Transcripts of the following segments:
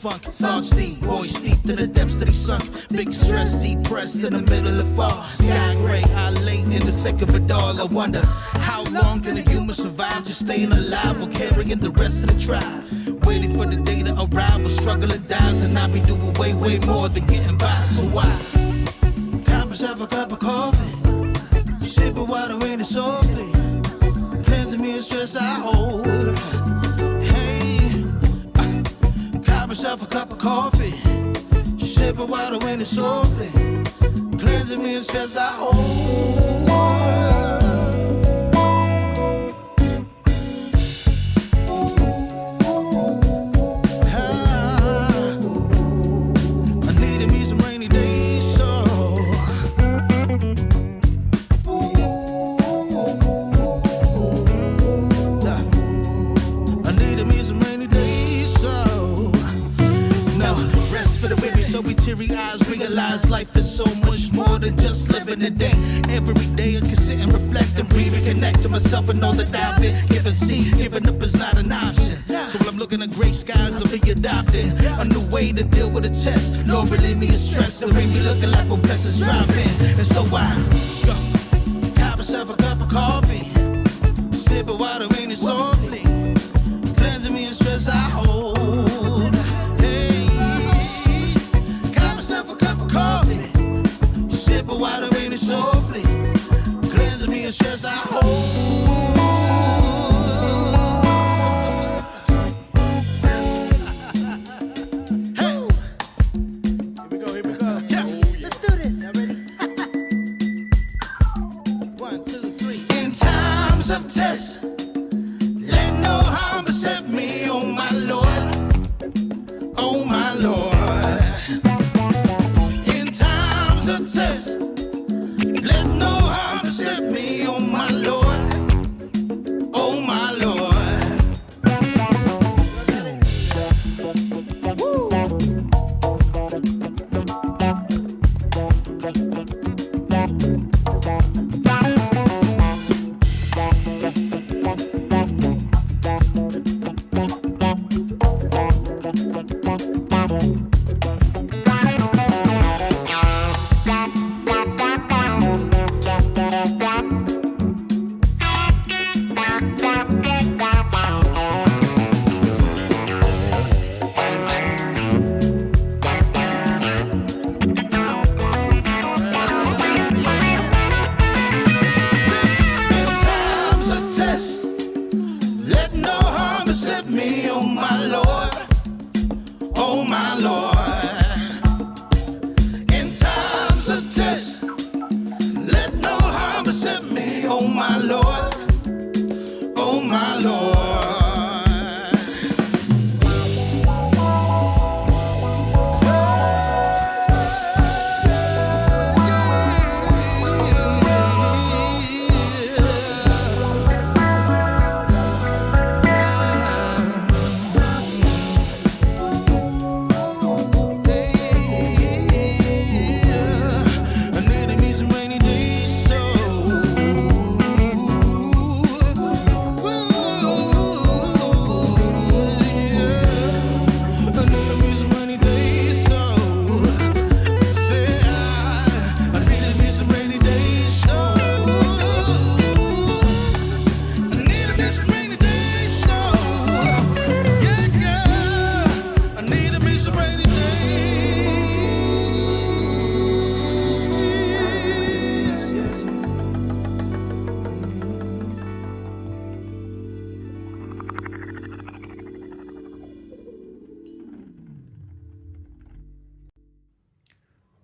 funk. Thoughts deep, boys steeped in the depths that he sunk. Big stress, depressed in the middle of fall. Sky gray, I late in the thick of it all. I wonder, how long can a human survive just staying alive or carrying the rest of the tribe? Waiting for the day to arrive or struggling dies, and I be doing way, way more than getting by. So why? Cop myself a cup of coffee, sipping water in it softly, cleansing me of stress I hold. Hey, cop myself a cup of coffee, sipping water in it softly, cleansing me of stress I hold. Realize life is so much more than just living a day. Every day I can sit and reflect and breathe and connect to myself and know that I've been given. See, giving up is not an option. So when I'm looking at gray skies, I'll be adopting a new way to deal with a test. Lord, relieve me of stress to bring me looking like we're blessings dropping. And so I got myself a cup of coffee, sipping water in it softly, cleansing me of stress I hold. Coffee, sipping water in it softly, cleansing me of stress I hold. Hey, here we go. Yeah. Let's do this. Y'all ready? 1, 2, 3. In times of test, let no harm beset me, oh my Lord, oh my Lord. Test. Let no harm beset me, oh my Lord, oh my Lord. Woo.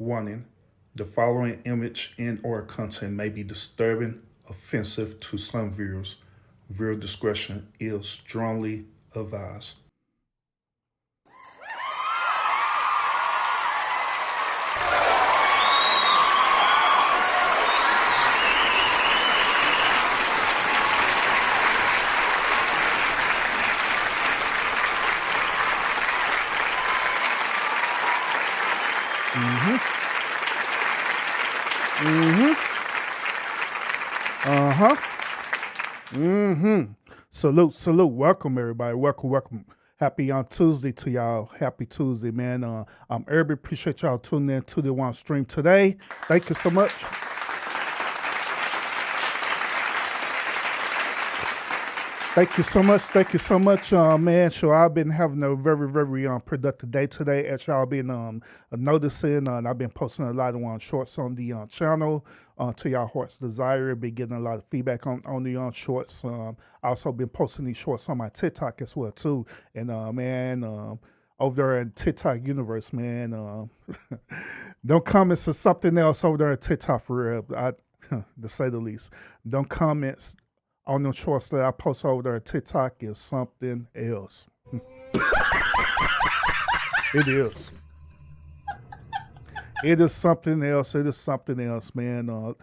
Warning, the following image and/or content may be disturbing, offensive to some viewers. Viewer discretion is strongly advised. Salute. Welcome, everybody. Welcome. Happy on Tuesday to y'all. Happy Tuesday, man. Everybody appreciate y'all tuning in to the one stream today. Thank you so much. Thank you so much. Thank you so much, man. So I've been having a very, very productive day today. As y'all been noticing, I've been posting a lot of shorts on the channel to y'all heart's desire. Been getting a lot of feedback on the shorts. I also been posting these shorts on my TikTok as well too. And man, over there in TikTok universe, man, don't comments or something else over there in TikTok for real. To say the least, don't comments on the shorts that I post over there at TikTok is something else. It is. It is something else. It is something else, man.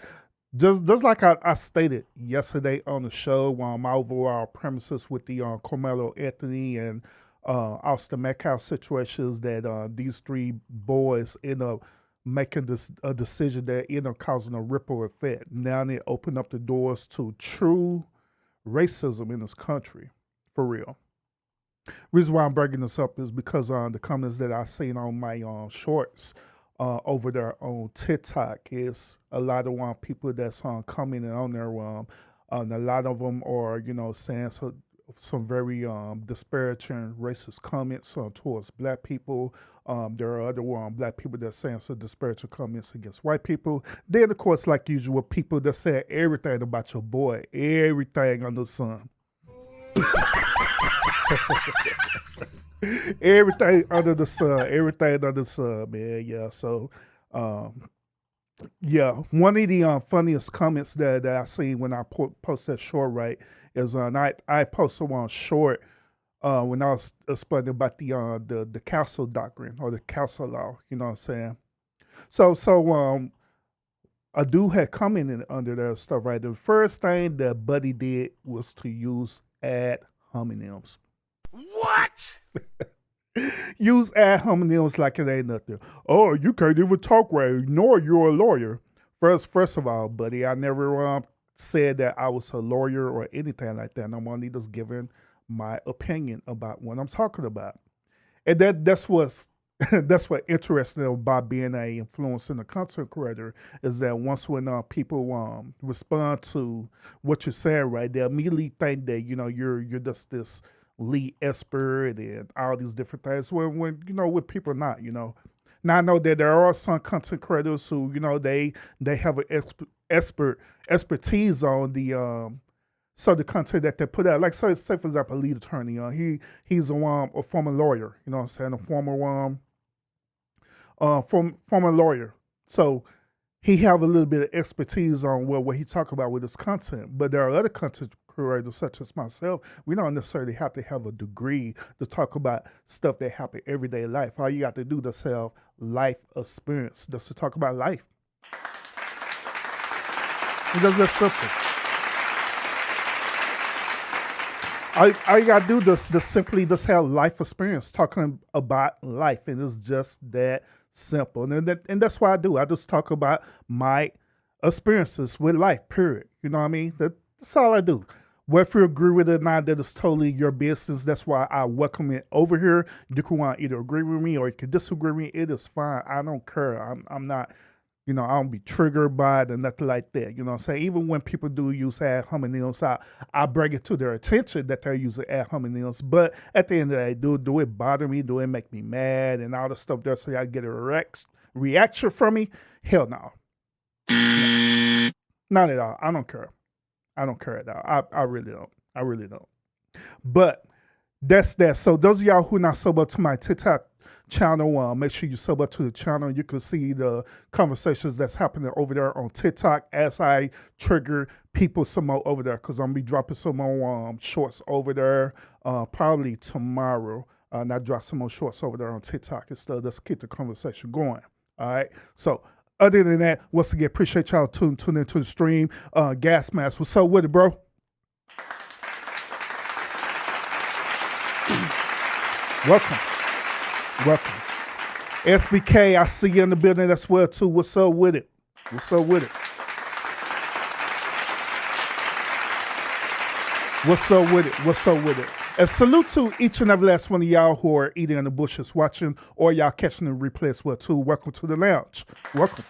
Just like I stated yesterday on the show, my overall premises with the Carmelo Anthony and Austin Metcalf situations that these three boys end up making a decision that end up causing a ripple effect. Now they open up the doors to true racism in this country, for real. Reason why I'm bringing this up is because the comments that I seen on my shorts over there on TikTok is a lot of people that's commenting on there. And a lot of them are, saying some very disparaging racist comments towards black people. There are other black people that saying some disparaging comments against white people. Then, of course, like usual, people that say everything about your boy, everything under the sun. Everything under the sun, man. Yeah, so, yeah, one of the funniest comments that I seen when I post that short, right, is I posted one short when I was explaining about the council doctrine or the council law, you know what I'm saying? So a dude had commented under that stuff, right? The first thing that Buddy did was to use ad hominems. What? Use ad hominems like it ain't nothing. Oh, you can't even talk right, nor you're a lawyer. First of all, Buddy, I never said that I was a lawyer or anything like that. I'm only just giving my opinion about what I'm talking about. And that's what's that's what interesting about being a influencer and a content creator is that once when people respond to what you're saying, right, they immediately think that you're just this lead expert and all these different things. When with people not, Now I know that there are some content creators who they have an expertise on the content that they put out. Like say for example, a lead attorney. He's a former lawyer. You know what I'm saying? A former lawyer. So he have a little bit of expertise on what he talk about with his content. But there are other content creators such as myself. We don't necessarily have to have a degree to talk about stuff that happen everyday life. All you got to do is have life experience just to talk about life. It's just that simple. All you gotta do is simply have life experience talking about life, and it's just that simple. And that's what I do. I just talk about my experiences with life, period. You know what I mean? That's all I do. Whether you agree with it or not, that is totally your business. That's why I welcome it over here. You can want to either agree with me or you can disagree with me. It is fine. I don't care. I'm not, I don't be triggered by it or nothing like that. You know what I'm saying? Even when people do use ad hominems, I bring it to their attention that they're using ad hominems. But at the end of the day, do it bother me? Do it make me mad and all the stuff there so I get a reaction from me? Hell no. Not at all. I don't care. I don't care at all. I really don't. I really don't. But that's that. So those of y'all who not sub up to my TikTok channel, make sure you sub up to the channel. You can see the conversations that's happening over there on TikTok as I trigger people some more over there, because I'm going to be dropping some more shorts over there probably tomorrow. And I drop some more shorts over there on TikTok and stuff. Let's keep the conversation going. All right. So other than that, once again, appreciate y'all tuning into the stream. Gas Mask, what's up with it, bro? Welcome. SBK, I see you in the building as well, too. What's up with it? What's up with it? And salute to each and every last one of y'all who are eating in the bushes watching, or y'all catching the replay as well too. Welcome to the lounge. Welcome.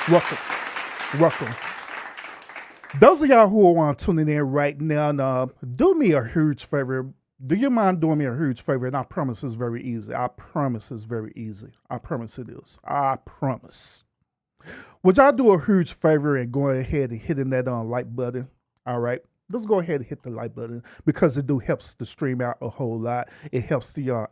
Welcome. Welcome. Those of y'all who are tuning in right now, do me a huge favor. Do you mind doing me a huge favor? And I promise it's very easy. I promise it's very easy. I promise it is. I promise. Would y'all do a huge favor and go ahead and hitting that like button? All right. Let's go ahead and hit the like button because it helps the stream out a whole lot. It helps the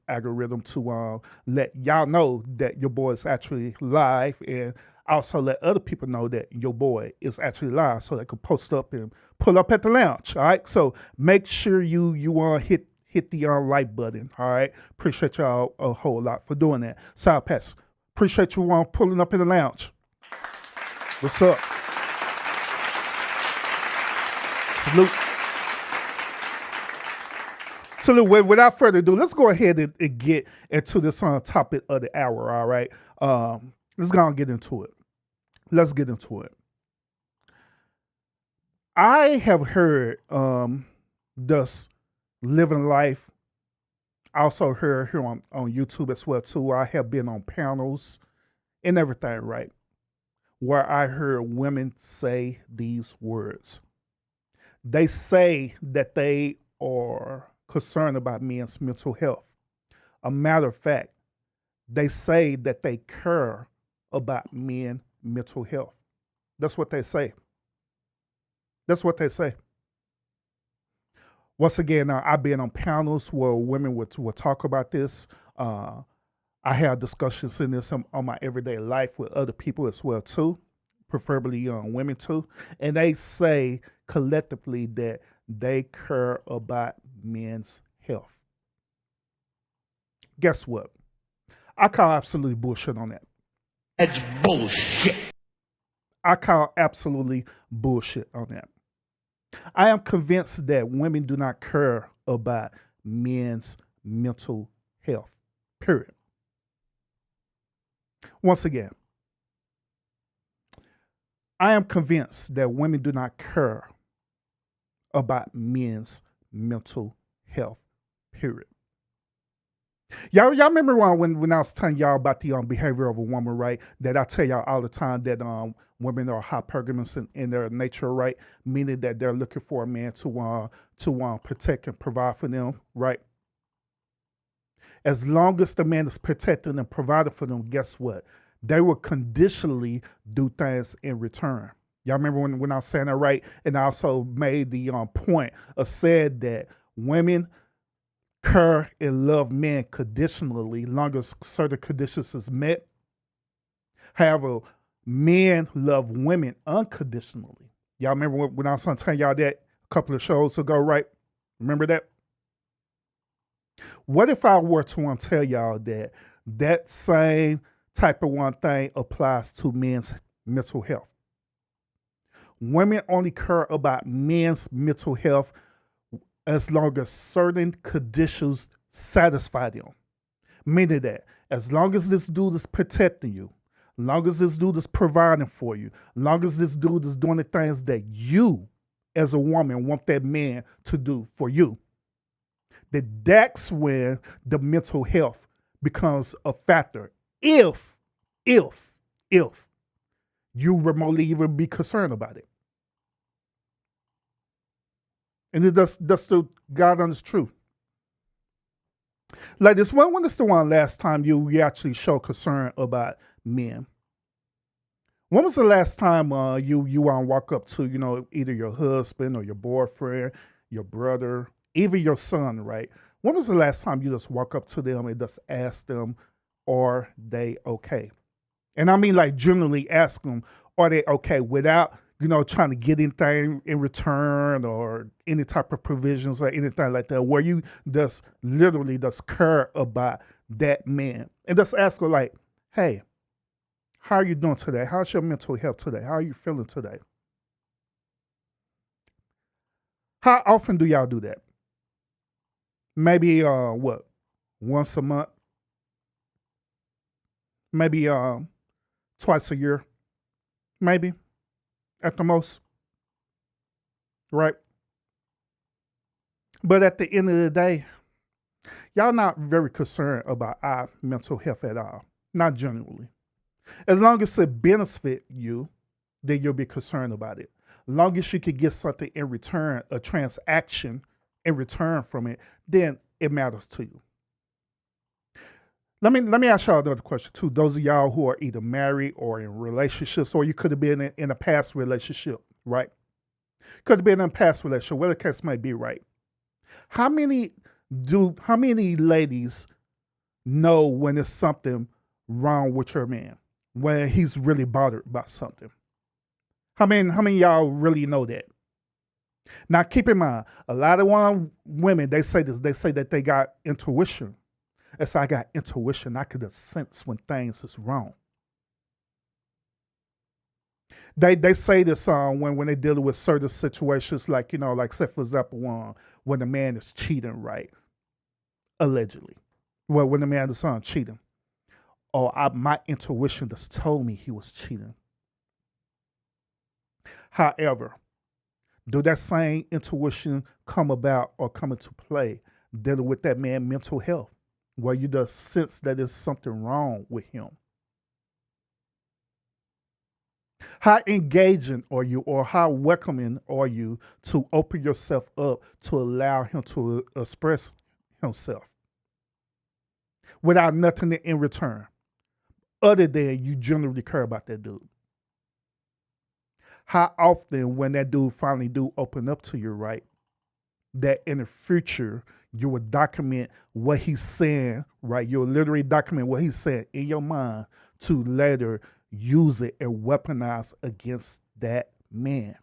algorithm to let y'all know that your boy is actually live, and also let other people know that your boy is actually live so they can post up and pull up at the lounge. All right. So make sure you hit the like button. All right. Appreciate y'all a whole lot for doing that. Side Pass. Appreciate you pulling up in the lounge. What's up? Salute. Salute. Without further ado, let's go ahead and get into this topic of the hour, all right? Let's go and get into it. Let's get into it. I have heard this living life. I also heard here on YouTube as well too. I have been on panels and everything, right? Where I heard women say these words. They say that they are concerned about men's mental health. A matter of fact, they say that they care about men's mental health. That's what they say. That's what they say. Once again, I've been on panels where women would talk about this. I have discussions in this on my everyday life with other people as well too, preferably women too. And they say collectively that they care about men's health. Guess what? I call absolutely bullshit on that. That's bullshit. I call absolutely bullshit on that. I am convinced that women do not care about men's mental health, period. Once again, I am convinced that women do not care about men's mental health, period. Y'all remember when I was telling y'all about the behavior of a woman, right? That I tell y'all all the time that women are hypergamous in their nature, right? Meaning that they're looking for a man to protect and provide for them, right? As long as the man is protecting and providing for them, guess what? They will conditionally do things in return. Y'all remember when I was saying that, right? And I also made the point of said that women care and love men conditionally, long as certain conditions is met. However, men love women unconditionally. Y'all remember when I was telling y'all that a couple of shows ago, right? Remember that? What if I were to tell y'all that same type of one thing applies to men's mental health? Women only care about men's mental health as long as certain conditions satisfy them. Meaning that as long as this dude is protecting you, as long as this dude is providing for you, as long as this dude is doing the things that you as a woman want that man to do for you, that's when the mental health becomes a factor. If you remotely even be concerned about it. And that's the God honest truth. Like this one, when is the one last time you actually show concern about men? When was the last time you walk up to, either your husband or your boyfriend, your brother, even your son, right? When was the last time you just walk up to them and just ask them, are they okay? And I mean like generally ask them, are they okay, without trying to get anything in return or any type of provisions or anything like that, where you just literally just care about that man and just ask her like, hey, how are you doing today? How's your mental health today? How are you feeling today? How often do y'all do that? Maybe once a month? Maybe twice a year? Maybe at the most. right? But at the end of the day, y'all not very concerned about our mental health at all. Not genuinely. As long as it benefits you, then you'll be concerned about it. As long as you could get something in return, a transaction in return from it, then it matters to you. Let me ask y'all another question too. Those of y'all who are either married or in relationships, or you could have been in a past relationship, right? Could have been in a past relationship, whatever the case might be, right? How many ladies know when there's something wrong with your man, when he's really bothered about something? How many of y'all really know that? Now keep in mind, a lot of women, they say this, they say that they got intuition. As I got intuition, I could sense when things is wrong. They say this when they deal with certain situations, like, like say for example, when the man is cheating, right? Allegedly. Well, when the man is cheating. My intuition just told me he was cheating. However, do that same intuition come about or come into play dealing with that man's mental health, where you just sense that there's something wrong with him? How engaging are you, or how welcoming are you to open yourself up to allow him to express himself without nothing in return, other than you generally care about that dude? How often, when that dude finally do open up to you, right, that in the future you will document what he's saying, right? You'll literally document what he's saying in your mind to later use it and weaponize against that man.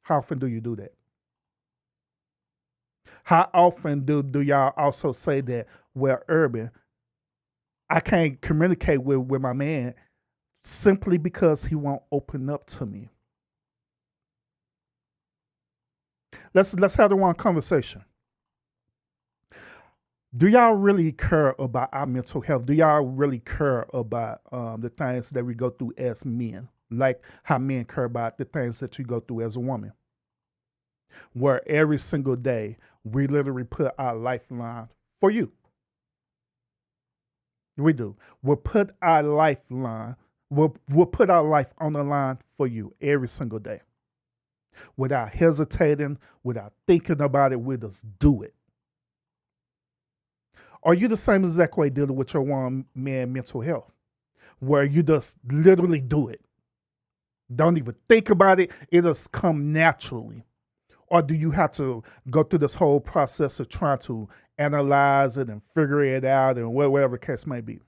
How often do you do that? How often do y'all also say that, well, Urban, I can't communicate with my man simply because he won't open up to me? Let's have the one conversation. Do y'all really care about our mental health? Do y'all really care about the things that we go through as men? Like how men care about the things that you go through as a woman? Where every single day we literally put our lifeline for you. We do. We'll put our lifeline, we'll put our life on the line for you every single day. Without hesitating, without thinking about it, we'll just do it. Are you the same exact way dealing with your one man mental health, where you just literally do it? Don't even think about it. It just come naturally. Or do you have to go through this whole process of trying to analyze it and figure it out and whatever the case may be?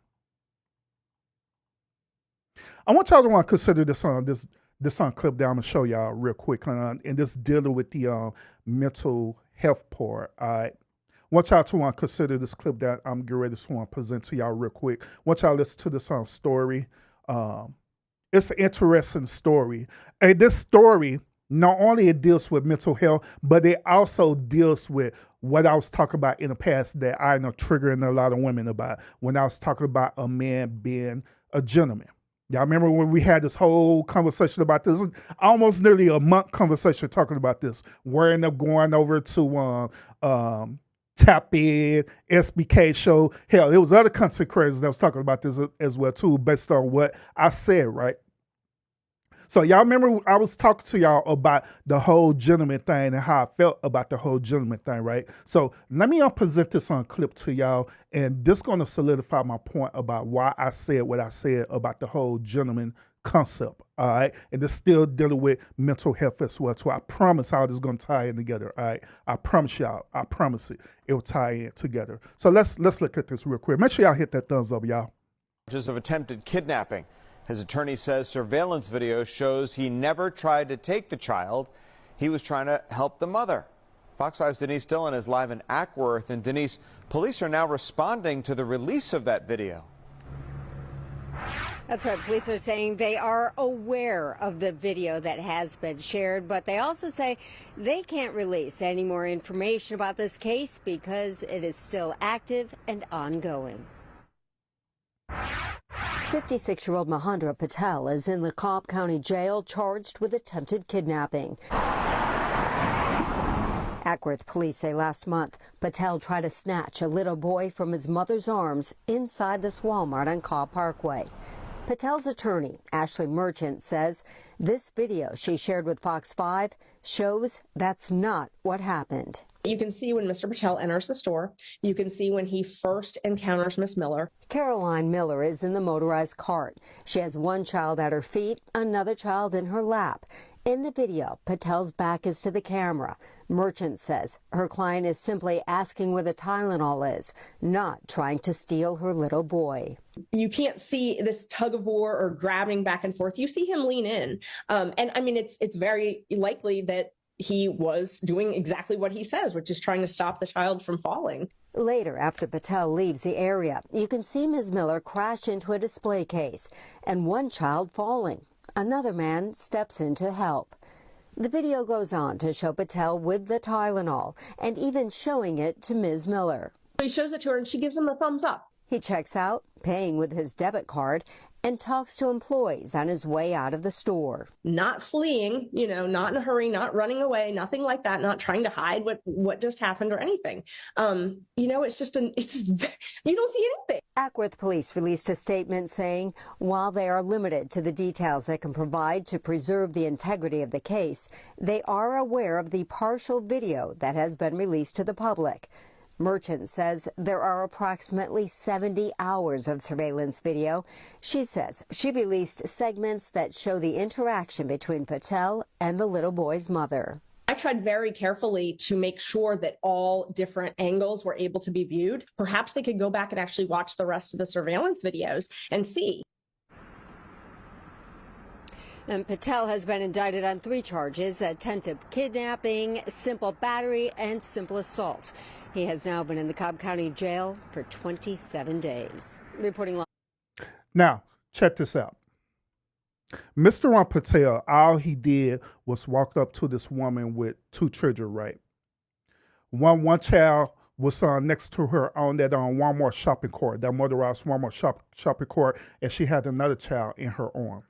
I want y'all to consider this clip that I'm gonna show y'all real quick, and this dealing with the mental health part. All right. I want y'all to consider this clip that I'm getting ready to present to y'all real quick. I want y'all to listen to this story. It's an interesting story. And this story, not only it deals with mental health, but it also deals with what I was talking about in the past that I know triggering a lot of women about, when I was talking about a man being a gentleman. Y'all remember when we had this whole conversation about this, almost nearly a month conversation talking about this. We ended up going over to Tap In, SBK show. Hell, there was other content creators that was talking about this as well too, based on what I said, right? So y'all remember I was talking to y'all about the whole gentleman thing and how I felt about the whole gentleman thing, right? So let me present this on clip to y'all, and this is going to solidify my point about why I said what I said about the whole gentleman concept, all right? And this still dealing with mental health as well. So I promise how this is going to tie in together, all right? I promise y'all, I promise it will tie in together. So let's look at this real quick. Make sure y'all hit that thumbs up, y'all. Charges of attempted kidnapping. His attorney says surveillance video shows he never tried to take the child. He was trying to help the mother. Fox 5's Denise Dillon is live in Ackworth. And Denise, police are now responding to the release of that video. That's right. Police are saying they are aware of the video that has been shared, but they also say they can't release any more information about this case because it is still active and ongoing. 56-year-old Mahendra Patel is in the Cobb County Jail charged with attempted kidnapping. Ackworth police say last month, Patel tried to snatch a little boy from his mother's arms inside this Walmart on Caw Parkway. Patel's attorney, Ashley Merchant, says this video she shared with Fox 5 shows that's not what happened. You can see when Mr. Patel enters the store. You can see when he first encounters Miss Miller. Caroline Miller is in the motorized cart. She has one child at her feet, another child in her lap. In the video, Patel's back is to the camera. Merchant says her client is simply asking where the Tylenol is, not trying to steal her little boy. You can't see this tug of war or grabbing back and forth. You see him lean in. And I mean, it's very likely that he was doing exactly what he says, which is trying to stop the child from falling. Later, after Patel leaves the area, you can see Ms. Miller crash into a display case and one child falling. Another man steps in to help. The video goes on to show Patel with the Tylenol and even showing it to Ms. Miller. He shows it to her and she gives him a thumbs up. He checks out, paying with his debit card, and talks to employees on his way out of the store. Not fleeing, not in a hurry, not running away, nothing like that, not trying to hide what just happened or anything. It's just you don't see anything. Ackworth police released a statement saying, while they are limited to the details they can provide to preserve the integrity of the case, they are aware of the partial video that has been released to the public. Merchant says there are approximately 70 hours of surveillance video. She says she released segments that show the interaction between Patel and the little boy's mother. I tried very carefully to make sure that all different angles were able to be viewed. Perhaps they could go back and actually watch the rest of the surveillance videos and see. And Patel has been indicted on 3 charges: attempted kidnapping, simple battery, and simple assault. He has now been in the Cobb County Jail for 27 days. Reporting live. Now, check this out. Mr. Patel, all he did was walk up to this woman with 2 children, right? One child was next to her on that Walmart shopping cart, that motorized Walmart shopping cart, and she had another child in her arm.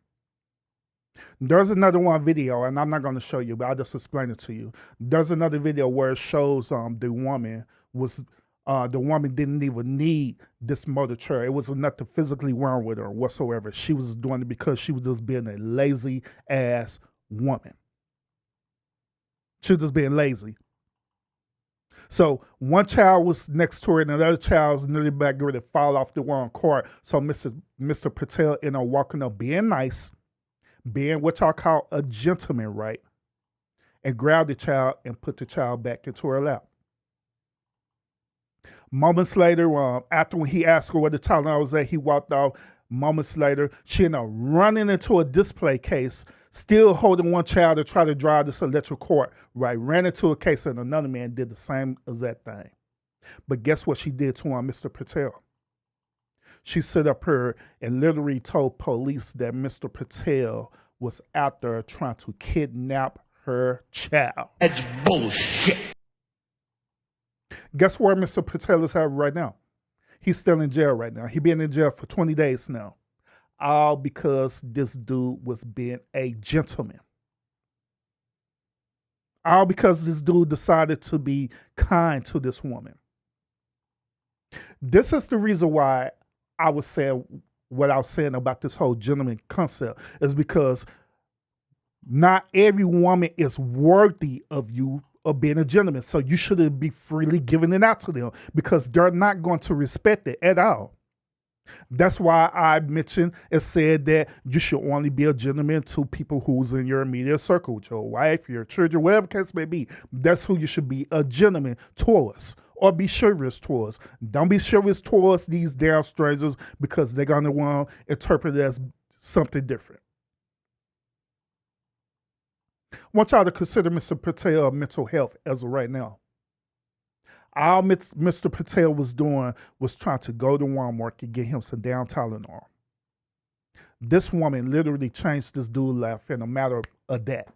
There's another one video, and I'm not going to show you, but I'll just explain it to you. There's another video where it shows the woman didn't even need this motor chair. It was nothing physically wrong with her whatsoever. She was doing it because she was just being a lazy ass woman. She was just being lazy. So one child was next to her, and another child was nearly back ready to fall off the wrong cart. So Mr. Patel ended up walking up, being nice, being what y'all call a gentleman, right? And grabbed the child and put the child back into her lap. Moments later, after when he asked her where the Tylenol was at, he walked off. Moments later, she ended up running into a display case, still holding one child to try to drive this electric cart, right? Ran into a case, and another man did the same exact thing. But guess what she did to Mr. Patel? She stood up here and literally told police that Mr. Patel was out there trying to kidnap her child. That's bullshit. Guess where Mr. Patel is at right now? He's still in jail right now. He's been in jail for 20 days now. All because this dude was being a gentleman. All because this dude decided to be kind to this woman. This is the reason why I was saying what I was saying about this whole gentleman concept, is because not every woman is worthy of you of being a gentleman. So you shouldn't be freely giving it out to them, because they're not going to respect it at all. That's why I mentioned and said that you should only be a gentleman to people who's in your immediate circle, your wife, your children, whatever the case may be. That's who you should be a gentleman towards, or be chivalrous towards. Don't be chivalrous towards these damn strangers, because they're going to want to interpret it as something different. I want y'all to consider Mr. Patel mental health as of right now. All Mr. Patel was doing was trying to go to Walmart and get him some damn Tylenol. This woman literally changed this dude's life in a matter of that.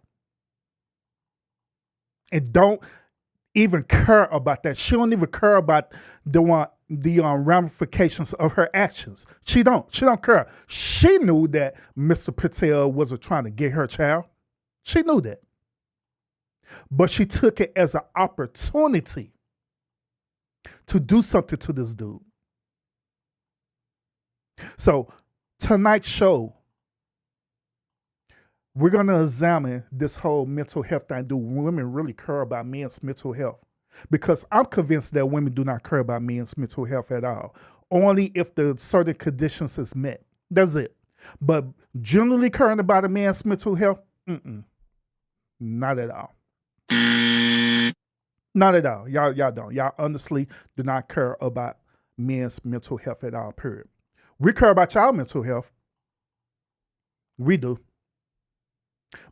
And don't even care about that. She don't even care about the ramifications of her actions. She don't care. She knew that Mr. Patel wasn't trying to get her child. She knew that. But she took it as an opportunity to do something to this dude. So tonight's show, we're going to examine this whole mental health thing. Do women really care about men's mental health? Because I'm convinced that women do not care about men's mental health at all. Only if the certain conditions is met. That's it. But generally caring about a man's mental health, not at all. Not at all. Y'all don't. Y'all honestly do not care about men's mental health at all, period. We care about y'all mental health. We do.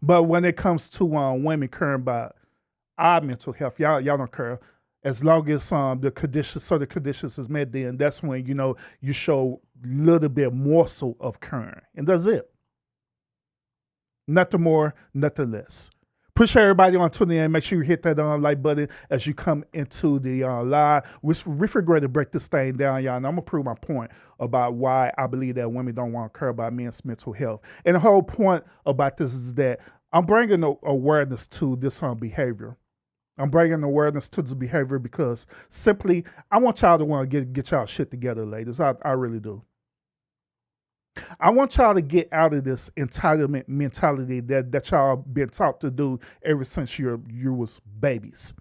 But when it comes to women caring about our mental health, y'all don't care. As long as the conditions, certain conditions is met, then that's when, you show a little bit morsel of caring. And that's it. Nothing more, nothing less. Appreciate everybody on tuning in. Make sure you hit that like button as you come into the live. We regret to break this thing down, y'all. And I'm going to prove my point about why I believe that women don't want to care about men's mental health. And the whole point about this is that I'm bringing awareness to this behavior. I'm bringing awareness to this behavior because simply I want y'all to want to get y'all shit together, ladies. I really do. I want y'all to get out of this entitlement mentality that y'all been taught to do ever since you was babies.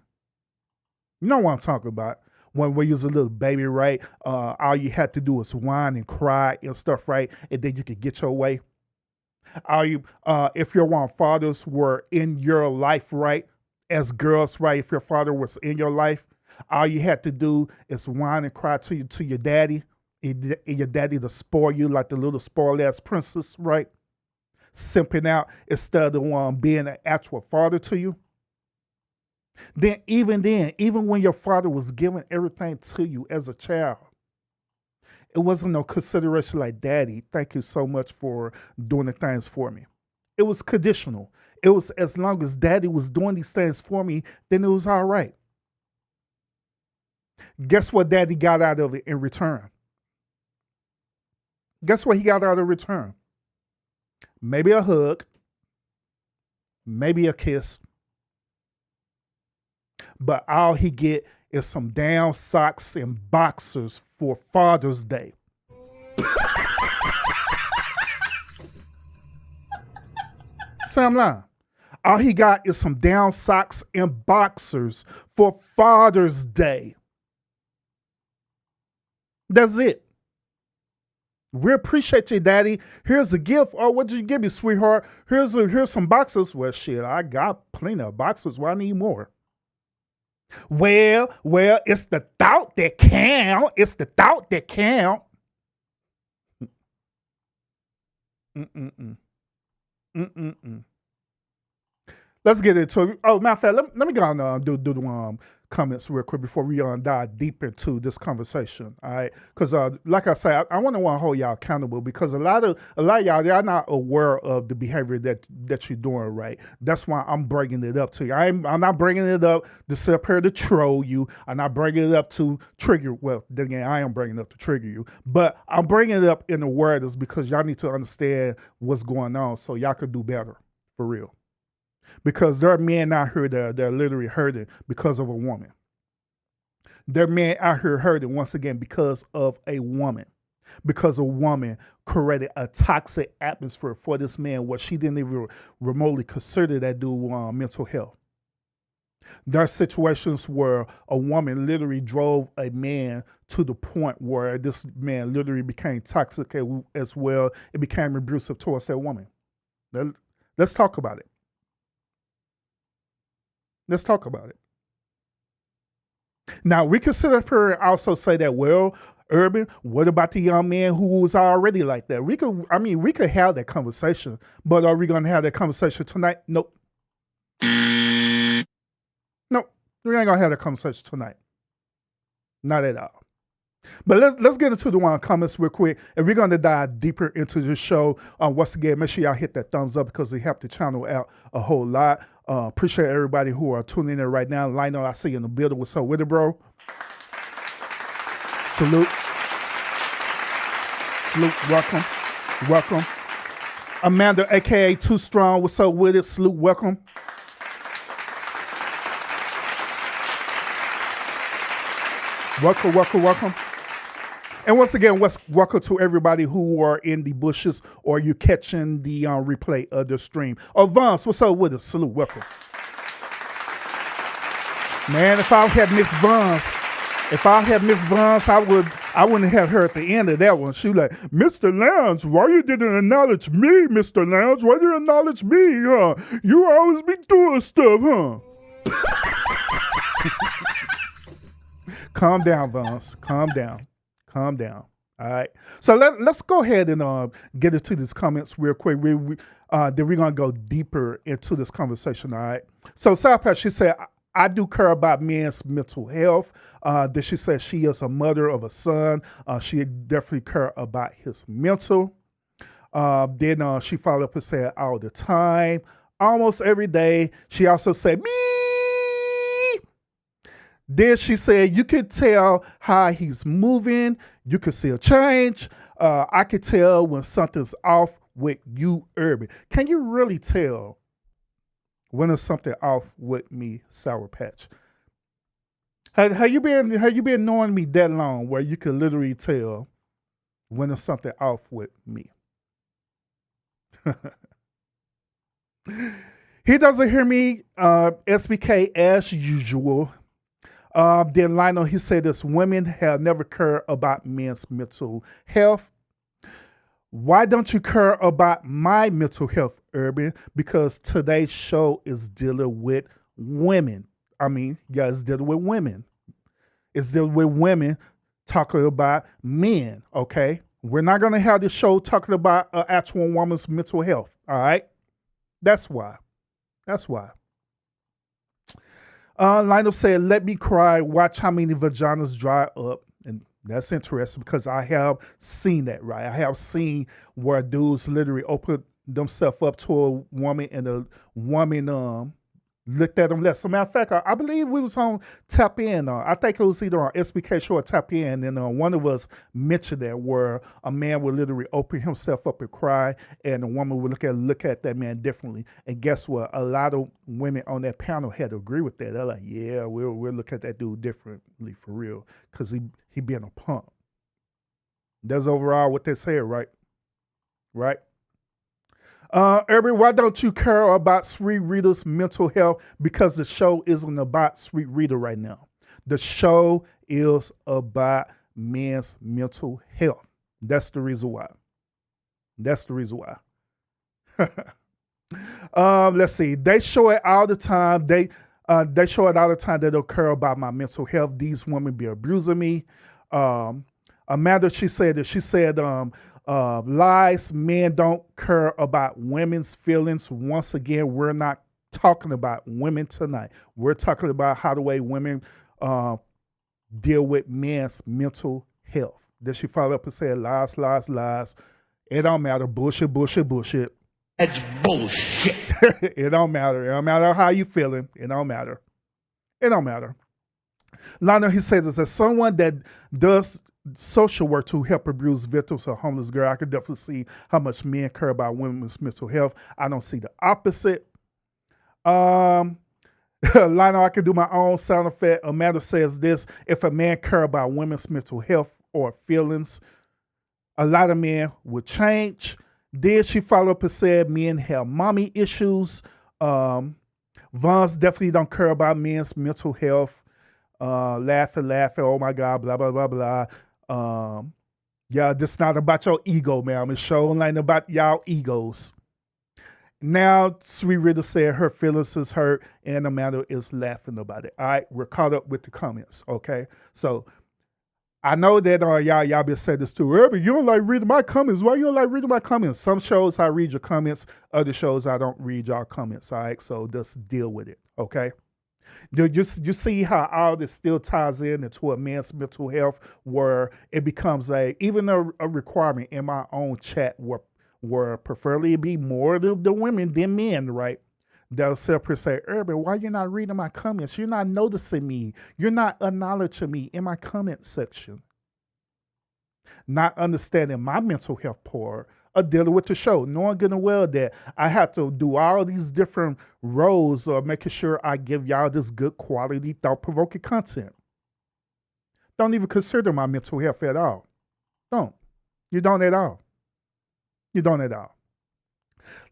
You know what I'm talking about. When we was a little baby, right? All you had to do was whine and cry and stuff, right? And then you could get your way. If your fathers were in your life, right? As girls, right? If your father was in your life, all you had to do is whine and cry to your daddy. And your daddy to spoil you like the little spoiled ass princess, right? Simping out instead of being an actual father to you. Even when your father was giving everything to you as a child, it wasn't no consideration like, Daddy, thank you so much for doing the things for me. It was conditional. It was as long as Daddy was doing these things for me, then it was all right. Guess what Daddy got out of it in return? Guess what he got out of return? Maybe a hug, maybe a kiss. But all he get is some down socks and boxers for Father's Day. Say I'm lying. All he got is some down socks and boxers for Father's Day. That's it. We appreciate you, Daddy. Here's a gift. Oh, what did you give me, sweetheart? Here's some boxes. Well, shit, I got plenty of boxes. Why need more? Well, it's the thought that count. It's the thought that count. Let's get into it. Oh, matter of fact, let me go and do the comments real quick before we dive deep into this conversation. All right, because like I say, I want to hold y'all accountable because a lot of y'all are not aware of the behavior that you're doing. Right, that's why I'm bringing it up to you. I'm not bringing it up to sit up here to troll you. I'm not bringing it up to trigger. Well, then again, I am bringing it up to trigger you, but I'm bringing it up in awareness because y'all need to understand what's going on so y'all can do better for real. Because there are men out here that are literally hurting because of a woman. There are men out here hurting once again because of a woman. Because a woman created a toxic atmosphere for this man where she didn't even remotely consider that dude mental health. There are situations where a woman literally drove a man to the point where this man literally became toxic as well. It became abusive towards that woman. Let's talk about it. Let's talk about it. Now, we can sit up here and also say that, well, Urban, what about the young man who was already like that? We could have that conversation, but are we going to have that conversation tonight? Nope. Nope. We ain't going to have that conversation tonight. Not at all. But let's get into the comments real quick, and we're going to dive deeper into the show. Once again, make sure y'all hit that thumbs up because it helped the channel out a whole lot. Appreciate everybody who are tuning in right now. Lionel, I see you in the building. What's up with it, bro? Salute. Welcome. Amanda, a.k.a. Too Strong. What's up with it? Salute, welcome. Welcome, welcome, welcome. And once again, welcome to everybody who are in the bushes or you catching the replay of the stream. Oh, Vance, what's up with us? Salute, welcome. Man, if I had Miss Vance, I wouldn't have her at the end of that one. She was like, Mr. Lounge, why you didn't acknowledge me, Mr. Lounge? Why you acknowledge me, huh? You always be doing stuff, huh? Calm down, Vance. Calm down. Calm down. All right. So let's go ahead and get into these comments real quick. Then we're going to go deeper into this conversation. All right. So South Pass, she said, I do care about men's mental health. Then she said she is a mother of a son. She definitely care about his mental. Then she followed up and said all the time, almost every day. She also said, me. Then she said, you could tell how he's moving. You could see a change. I could tell when something's off with you, Urban. Can you really tell when there's something off with me, Sour Patch? Have you been knowing me that long where you could literally tell when there's something off with me? He doesn't hear me, SBK, as usual. Then Lionel, he said this, women have never cared about men's mental health. Why don't you care about my mental health, Urban? Because today's show is dealing with women. It's dealing with women. It's dealing with women talking about men, okay? We're not going to have this show talking about an actual woman's mental health, all right? That's why. Lionel said, let me cry, watch how many vaginas dry up. And that's interesting because I have seen that, right? I have seen where dudes literally open themselves up to a woman and a woman looked at them less. As a matter of fact, I believe we was on Tap In. I think it was either on SBK Show or Tap In, and one of us mentioned that where a man would literally open himself up and cry, and a woman would look at that man differently. And guess what? A lot of women on that panel had to agree with that. They're like, yeah, we'll look at that dude differently for real because he being a punk. That's overall what they said, right? Right? Urban, why don't you care about Sweet Rita's mental health? Because the show isn't about Sweet Rita right now. The show is about men's mental health. That's the reason why. Let's see. They show it all the time. They show it all the time. They don't care about my mental health. These women be abusing me. Amanda, she said, lies, men don't care about women's feelings. Once again, we're not talking about women tonight. We're talking about how the way women deal with men's mental health. Then she followed up and said, lies, lies, lies. It don't matter. Bullshit, bullshit, bullshit. That's bullshit. It don't matter. It don't matter how you feeling. It don't matter. Lionel, he says, as someone that does social work to help abuse victims of homeless girl, I can definitely see how much men care about women's mental health. I don't see the opposite. Lionel, I can do my own sound effect. Amanda says this, if a man care about women's mental health or feelings, a lot of men would change. Then she followed up and said men have mommy issues. Vons definitely don't care about men's mental health. Laughing, oh my God, blah, blah, blah, blah. Yeah, this not about your ego, ma'am. It's showing like about y'all egos. Now, Sweet Rita said her feelings is hurt and Amanda is laughing about it. All right, we're caught up with the comments, okay? So I know that y'all been saying this too. Urban, you don't like reading my comments. Why you don't like reading my comments? Some shows I read your comments, other shows I don't read y'all comments, all right? So just deal with it, okay? You see how all this still ties into a man's mental health, where it becomes even a requirement in my own chat where preferably it be more the women than men, right? They'll say, Urban, why you not reading my comments? You're not noticing me. You're not acknowledging me in my comment section. Not understanding my mental health part of dealing with the show, knowing good and well that I have to do all these different roles of making sure I give y'all this good quality, thought-provoking content. don't even consider my mental health at all. Don't. You don't at all. You don't at all.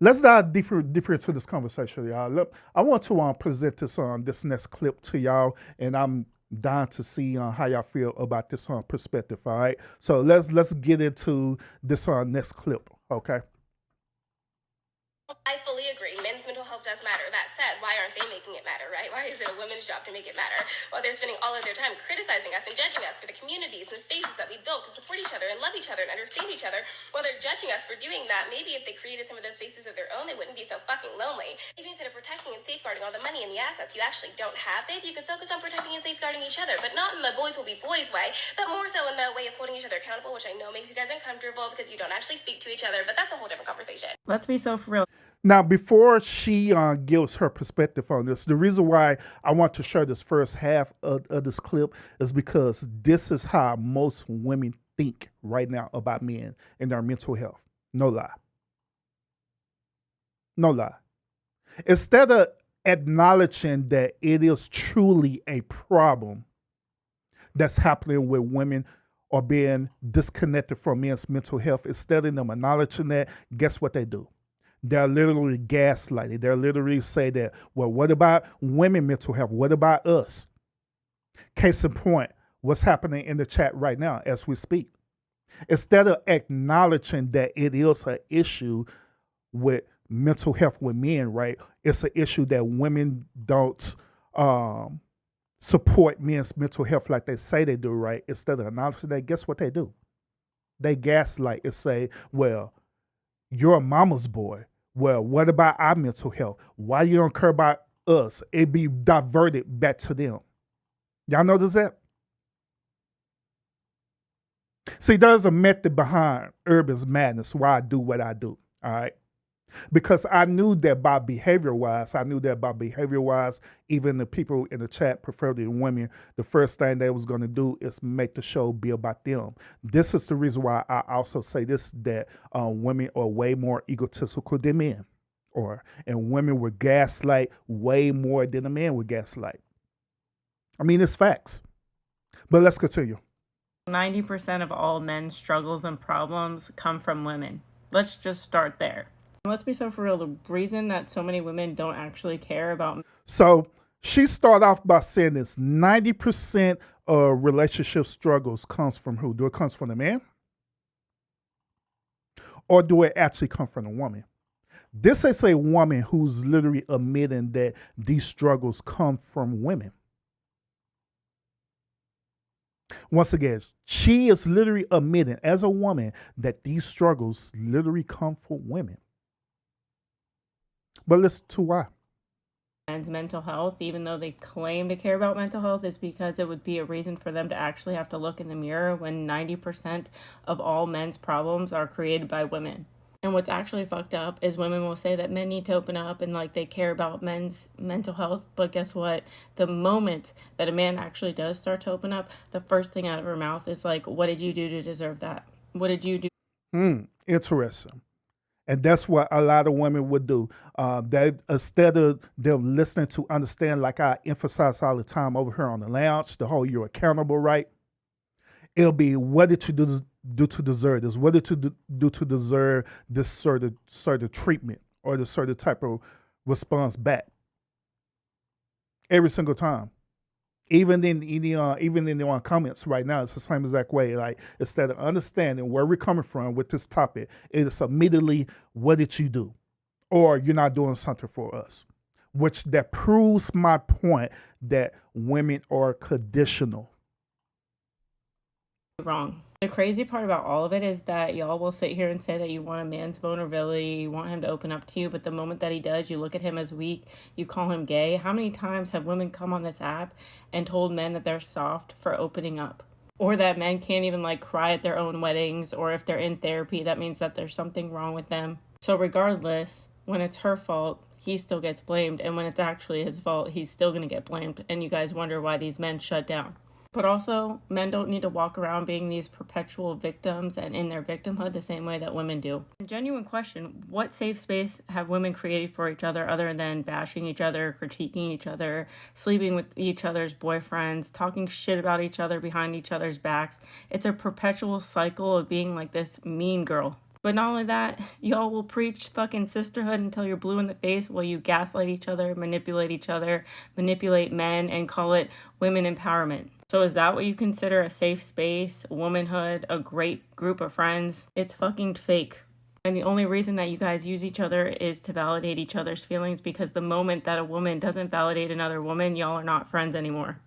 Let's dive deeper into this conversation, y'all. Look, I want to present this next clip to y'all, and I'm dying to see how y'all feel about this perspective. All right, so let's get into this next clip. Okay. I fully agree. Men's mental health does matter. That said, why aren't they making it matter, right? Why is it a women's job to make it matter? While they're spending all of their time criticizing us and judging us for the communities and the spaces that we built to support each other and love each other and understand each other, while they're judging us for doing that, maybe if they created some of those spaces of their own, they wouldn't be so fucking lonely. Maybe instead of protecting and safeguarding all the money and the assets you actually don't have, babe, you could focus on protecting and safeguarding each other, but not in the boys will be boys way, but more so in the way of holding each other accountable, which I know makes you guys uncomfortable because you don't actually speak to each other, but that's a whole different conversation. Let's be so for real. Now, before she gives her perspective on this, the reason why I want to share this first half of this clip is because this is how most women think right now about men and their mental health. No lie. No lie. Instead of acknowledging that it is truly a problem that's happening with women or being disconnected from men's mental health, instead of them acknowledging that, guess what they do? They're literally gaslighted. They're literally say that, well, what about women mental health? What about us? Case in point, what's happening in the chat right now as we speak. Instead of acknowledging that it is an issue with mental health with men, right? It's an issue that women don't support men's mental health like they say they do, right? Instead of acknowledging that, guess what they do? They gaslight and say, well, you're a mama's boy. Well, what about our mental health? Why you don't care about us? It be diverted back to them. Y'all notice that? See, there's a method behind Urban's madness why I do what I do, all right? Because I knew that by behavior-wise, even the people in the chat, preferably the women, the first thing they was going to do is make the show be about them. This is the reason why I also say this, that women are way more egotistical than men. And women were gaslight way more than a man would gaslight. I mean, it's facts. But let's continue. 90% of all men's struggles and problems come from women. Let's just start there. Let's be so for real. The reason that so many women don't actually care about... So she started off by saying this, 90% of relationship struggles comes from who? Do it comes from the man? Or do it actually come from the woman? This is a woman who's literally admitting that these struggles come from women. Once again, she is literally admitting as a woman that these struggles literally come from women. But listen to why. Men's mental health, even though they claim to care about mental health, is because it would be a reason for them to actually have to look in the mirror when 90% of all men's problems are created by women. And what's actually fucked up is women will say that men need to open up and like they care about men's mental health. But guess what? The moment that a man actually does start to open up, the first thing out of her mouth is like, what did you do to deserve that? What did you do? Interesting. And that's what a lot of women would do. They, instead of them listening to understand, like I emphasize all the time over here on the lounge, the whole you're accountable, right? It'll be, what did you do to deserve this? What did you do to deserve this certain treatment or this certain type of response back? Every single time. Even in the comments right now, it's the same exact way. Like, instead of understanding where we're coming from with this topic, it is immediately, what did you do? Or you're not doing something for us. Which that proves my point that women are conditional. Wrong. The crazy part about all of it is that y'all will sit here and say that you want a man's vulnerability, you want him to open up to you, but the moment that he does, you look at him as weak, you call him gay. How many times have women come on this app and told men that they're soft for opening up? Or that men can't even like cry at their own weddings, or if they're in therapy, that means that there's something wrong with them. So regardless, when it's her fault, he still gets blamed, and when it's actually his fault, he's still going to get blamed, and you guys wonder why these men shut down. But also, men don't need to walk around being these perpetual victims and in their victimhood the same way that women do. Genuine question, what safe space have women created for each other other than bashing each other, critiquing each other, sleeping with each other's boyfriends, talking shit about each other behind each other's backs? It's a perpetual cycle of being like this mean girl. But not only that, y'all will preach fucking sisterhood until you're blue in the face while you gaslight each other, manipulate men, and call it women empowerment. So is that what you consider a safe space, womanhood, a great group of friends? It's fucking fake. And the only reason that you guys use each other is to validate each other's feelings, because the moment that a woman doesn't validate another woman, y'all are not friends anymore.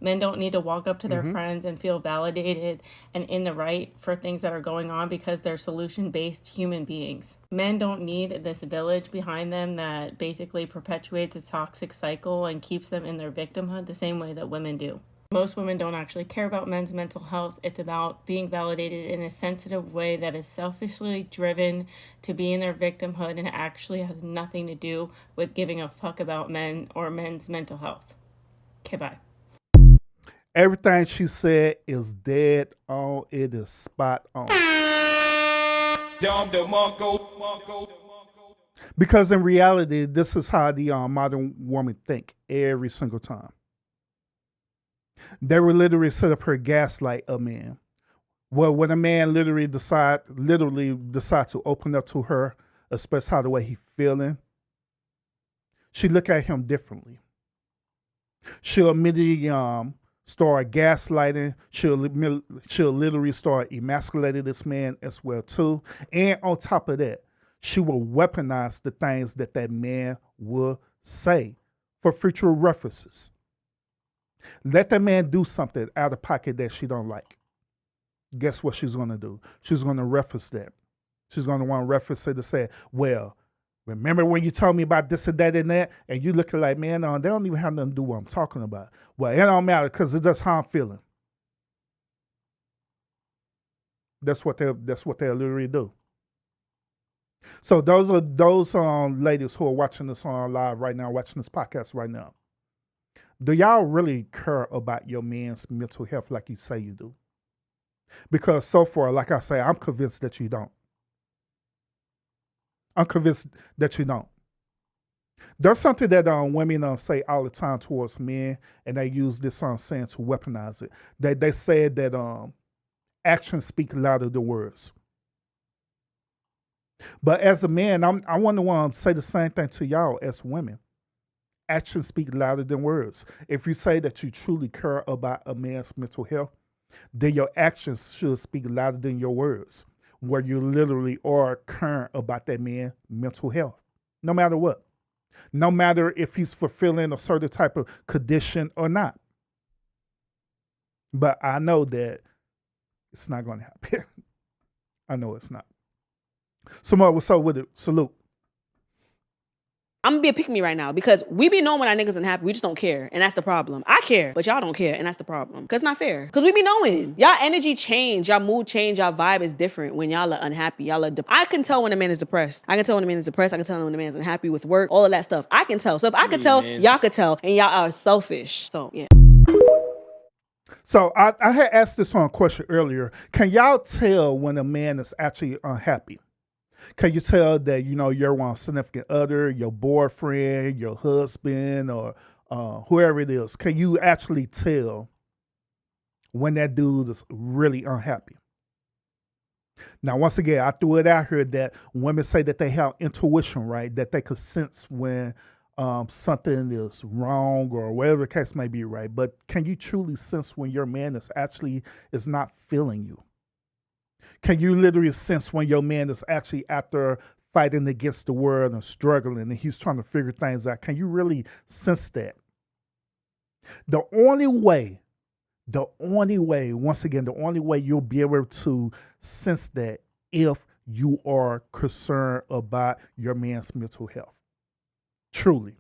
Men don't need to walk up to their friends and feel validated and in the right for things that are going on because they're solution-based human beings. Men don't need this village behind them that basically perpetuates a toxic cycle and keeps them in their victimhood the same way that women do. Most women don't actually care about men's mental health. It's about being validated in a sensitive way that is selfishly driven to be in their victimhood, and it actually has nothing to do with giving a fuck about men or men's mental health. Okay, bye. Everything she said is dead on. It is spot on. Because in reality, this is how the modern woman think every single time. They will literally set up her gaslight a man. Well, when a man literally decide to open up to her, express how the way he feeling, she look at him differently. She'll immediately start gaslighting. She'll literally start emasculating this man as well too. And on top of that, she will weaponize the things that man will say for future references. Let that man do something out of pocket that she don't like. Guess what she's going to do? She's going to reference that. She's going to want to reference it to say, well, remember when you told me about this and that, and you looking like, man, they don't even have nothing to do with what I'm talking about. Well, it don't matter because it's just how I'm feeling. That's what they literally do. So those are those ladies who are watching this on live right now, watching this podcast right now. Do y'all really care about your man's mental health like you say you do? Because so far, like I say, I'm convinced that you don't. I'm convinced that you don't. There's something that women say all the time towards men, and they use this saying to weaponize it. They said that actions speak louder than words. But as a man, I want to say the same thing to y'all as women. Actions speak louder than words. If you say that you truly care about a man's mental health, then your actions should speak louder than your words, where you literally are caring about that man's mental health, no matter what. No matter if he's fulfilling a certain type of condition or not. But I know that it's not going to happen. I know it's not. Samar, what's up with it? Salute. I'm gonna be a pick me right now because we be knowing when our niggas unhappy, we just don't care, and that's the problem. I care, but y'all don't care, and that's the problem. Cause it's not fair. Cause we be knowing y'all energy change, y'all mood change, y'all vibe is different when y'all are unhappy. Y'all are. I can tell when a man is depressed. I can tell when a man is depressed. I can tell when a man's unhappy with work. All of that stuff. I can tell. So if I could tell, y'all could tell, and y'all are selfish. So yeah. So I had asked this on a question earlier. Can y'all tell when a man is actually unhappy? Can you tell that, you're one significant other, your boyfriend, your husband, or whoever it is? Can you actually tell when that dude is really unhappy? Now, once again, I threw it out here that women say that they have intuition, right? That they could sense when something is wrong or whatever the case may be, right? But can you truly sense when your man is not feeling you? Can you literally sense when your man is actually out there fighting against the world and struggling and he's trying to figure things out? Can you really sense that? The only way, once again, the only way you'll be able to sense that if you are concerned about your man's mental health. Truly.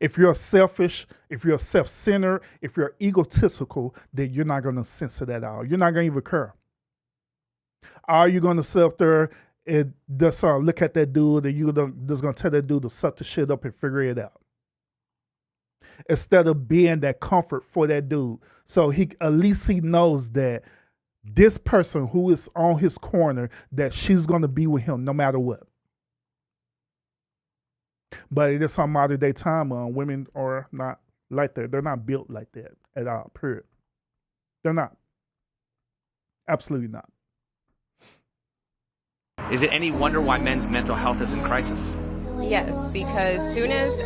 If you're selfish, if you're self-centered, if you're egotistical, then you're not going to sense it at all. You're not going to even care. Are you going to sit up there and just look at that dude and you're just going to tell that dude to suck the shit up and figure it out? instead of being that comfort for that dude. So he at least he knows that this person who is on his corner, that she's going to be with him no matter what. But it is some modern day time. Women are not like that. They're not built like that at all. Period. They're not. Absolutely not. Is it any wonder why men's mental health is in crisis? Yes, because soon as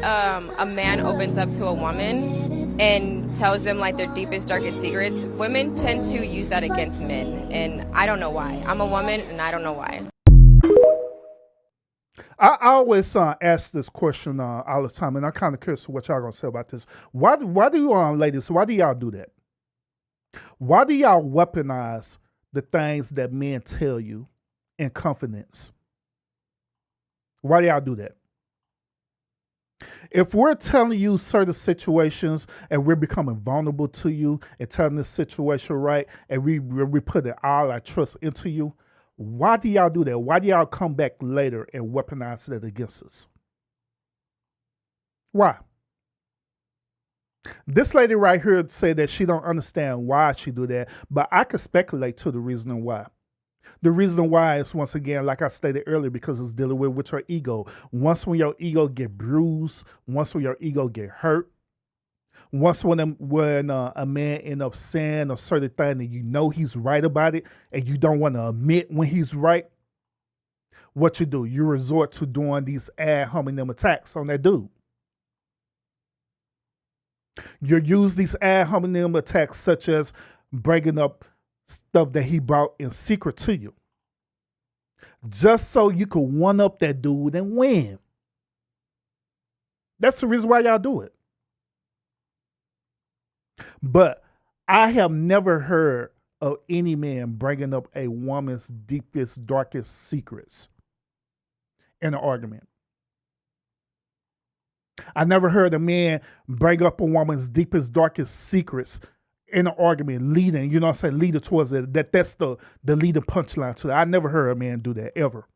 a man opens up to a woman and tells them like their deepest, darkest secrets, women tend to use that against men. And I don't know why. I'm a woman and I don't know why. I always ask this question all the time, and I'm kind of curious what y'all gonna say about this. Why do you ladies? Why do y'all do that? Why do y'all weaponize the things that men tell you in confidence? Why do y'all do that? If we're telling you certain situations and we're becoming vulnerable to you and telling this situation right, and we put all our trust into you, why do y'all do that? Why do y'all come back later and weaponize that against us? Why? This lady right here said that she don't understand why she do that, but I could speculate to the reason why. The reason why is, once again, like I stated earlier, because it's dealing with your ego. Once when your ego get bruised, once when your ego get hurt, once when a man end up saying a certain thing and you know he's right about it and you don't want to admit when he's right, what you do? You resort to doing these ad hominem attacks on that dude. You use these ad hominem attacks such as bringing up stuff that he brought in secret to you, just so you could one up that dude and win. That's the reason why y'all do it. But I have never heard of any man bringing up a woman's deepest, darkest secrets in an argument. I never heard a man bring up a woman's deepest, darkest secrets in an argument, leading, you know what I'm saying, leading towards it. That's the leading punchline to that. I never heard a man do that, ever.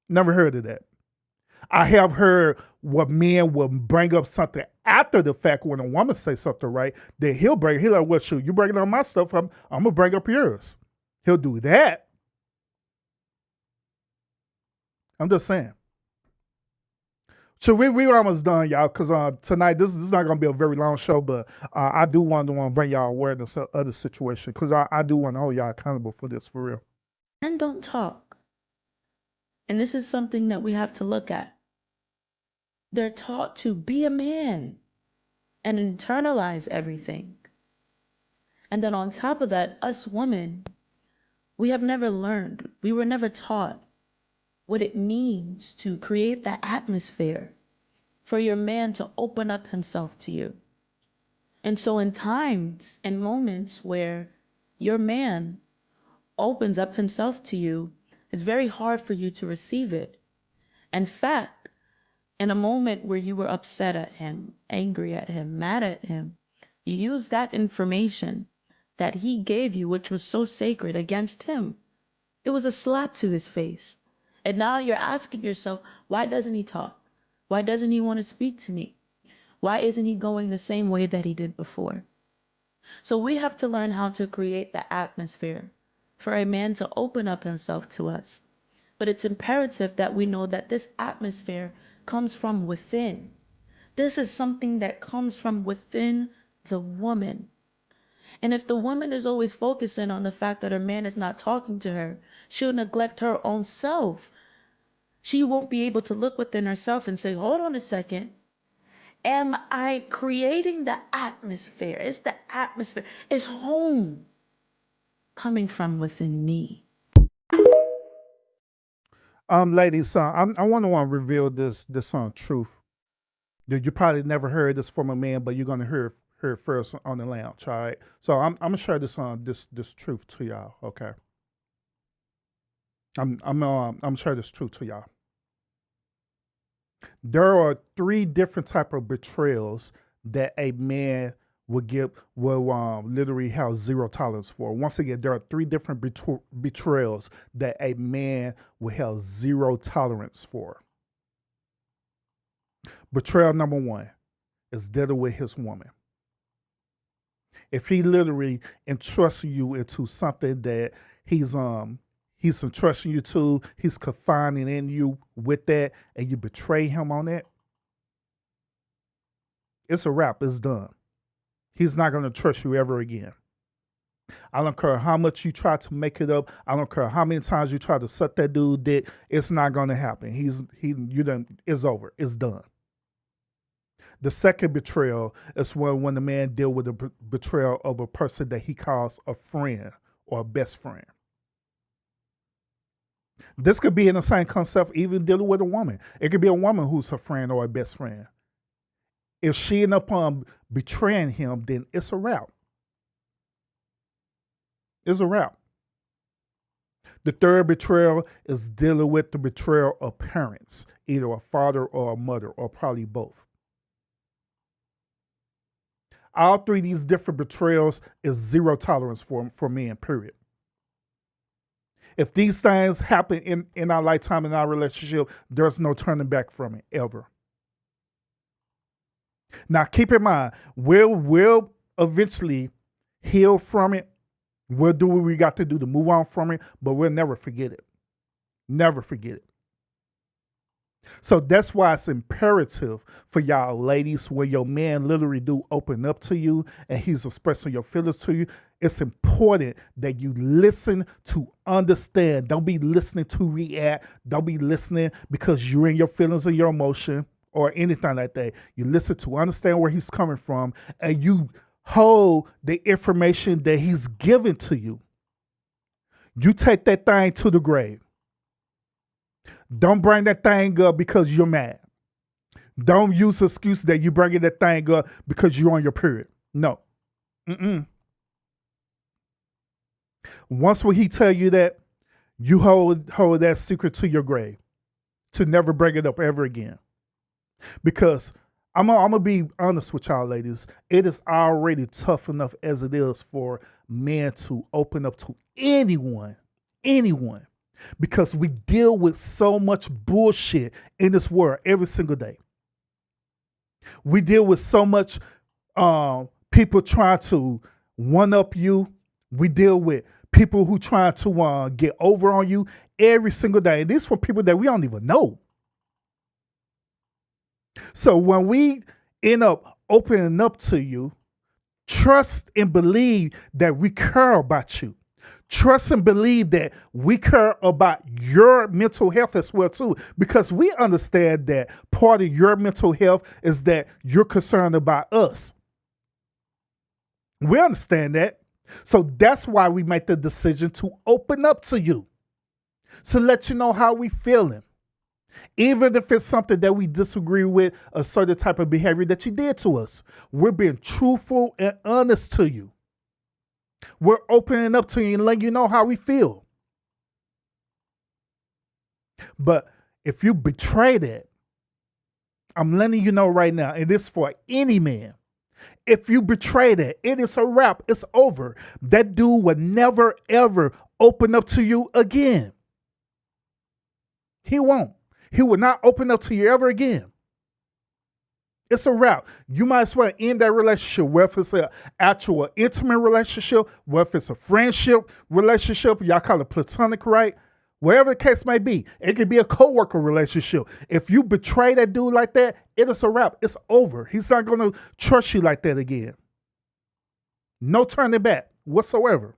Never heard of that. I have heard what men will bring up something after the fact when a woman says something right, that he'll like, well, shoot, you bringing up my stuff, I'm going to bring up yours. He'll do that. I'm just saying. So we're almost done, y'all, because tonight, this is not going to be a very long show, but I do want to bring y'all awareness of other situation, because I do want to hold y'all accountable for this, for real. Men don't talk. And this is something that we have to look at. They're taught to be a man and internalize everything. And then on top of that, us women, we have never learned, we were never taught what it means to create that atmosphere for your man to open up himself to you. And so in times and moments where your man opens up himself to you, it's very hard for you to receive it. In fact, in a moment where you were upset at him, angry at him, mad at him, you used that information that he gave you, which was so sacred, against him. It was a slap to his face. And now you're asking yourself, why doesn't he talk? Why doesn't he want to speak to me? Why isn't he going the same way that he did before? So we have to learn how to create the atmosphere for a man to open up himself to us. But it's imperative that we know that this atmosphere comes from within. This is something that comes from within the woman. And if the woman is always focusing on the fact that her man is not talking to her, she'll neglect her own self. She won't be able to look within herself and say, hold on a second. Am I creating the atmosphere? Is the atmosphere, is home coming from within me? Ladies, I want to reveal this truth. You probably never heard this from a man, but you're gonna hear it first on the lounge. All right. So I'm gonna share this truth to y'all. Okay. I'm share this truth to y'all. There are 3 different type of betrayals that a man will literally have zero tolerance for. Once again, there are 3 different betrayals that a man will have zero tolerance for. Betrayal number 1 is dealing with his woman. If he literally entrusts you into something that he's entrusting you to, he's confining in you with that, and you betray him on that, it's a wrap. It's done. He's not going to trust you ever again. I don't care how much you try to make it up. I don't care how many times you try to suck that dude dick. It's not going to happen. It's over. It's done. The second betrayal is when the man deal with the betrayal of a person that he calls a friend or a best friend. This could be in the same concept, even dealing with a woman. It could be a woman who's a friend or a best friend. If she end up betraying him, then it's a wrap. It's a wrap. The third betrayal is dealing with the betrayal of parents, either a father or a mother, or probably both. All three of these different betrayals is zero tolerance for men, period. If these things happen in our lifetime, in our relationship, there's no turning back from it, ever. Now, keep in mind, we'll eventually heal from it. We'll do what we got to do to move on from it, but we'll never forget it. Never forget it. So that's why it's imperative for y'all ladies, when your man literally do open up to you and he's expressing your feelings to you, it's important that you listen to understand. Don't be listening to react. Don't be listening because you're in your feelings or your emotion or anything like that. You listen to understand where he's coming from, and you hold the information that he's given to you. You take that thing to the grave. Don't bring that thing up because you're mad. Don't use the excuse that you're bringing that thing up because you're on your period. No. Once when he tell you that, you hold that secret to your grave, to never bring it up ever again. Because I'm gonna be honest with y'all ladies, it is already tough enough as it is for men to open up to anyone, because we deal with so much bullshit in this world every single day. We deal with so much people trying to one-up you. We deal with people who try to get over on you every single day. And this is for people that we don't even know. So when we end up opening up to you, trust and believe that we care about you. Trust and believe that we care about your mental health as well too, because we understand that part of your mental health is that you're concerned about us. We understand that. So that's why we make the decision to open up to you, to let you know how we feeling. Even if it's something that we disagree with, a certain type of behavior that you did to us, we're being truthful and honest to you. We're opening up to you and letting you know how we feel. But if you betray that, I'm letting you know right now, and this is for any man. If you betray that, it is a wrap. It's over. That dude would never, ever open up to you again. He won't. He will not open up to you ever again. It's a wrap. You might as well end that relationship, whether it's an actual intimate relationship, whether it's a friendship relationship, y'all call it platonic, right? Whatever the case may be. It could be a coworker relationship. If you betray that dude like that, it is a wrap. It's over. He's not going to trust you like that again. No turning back whatsoever.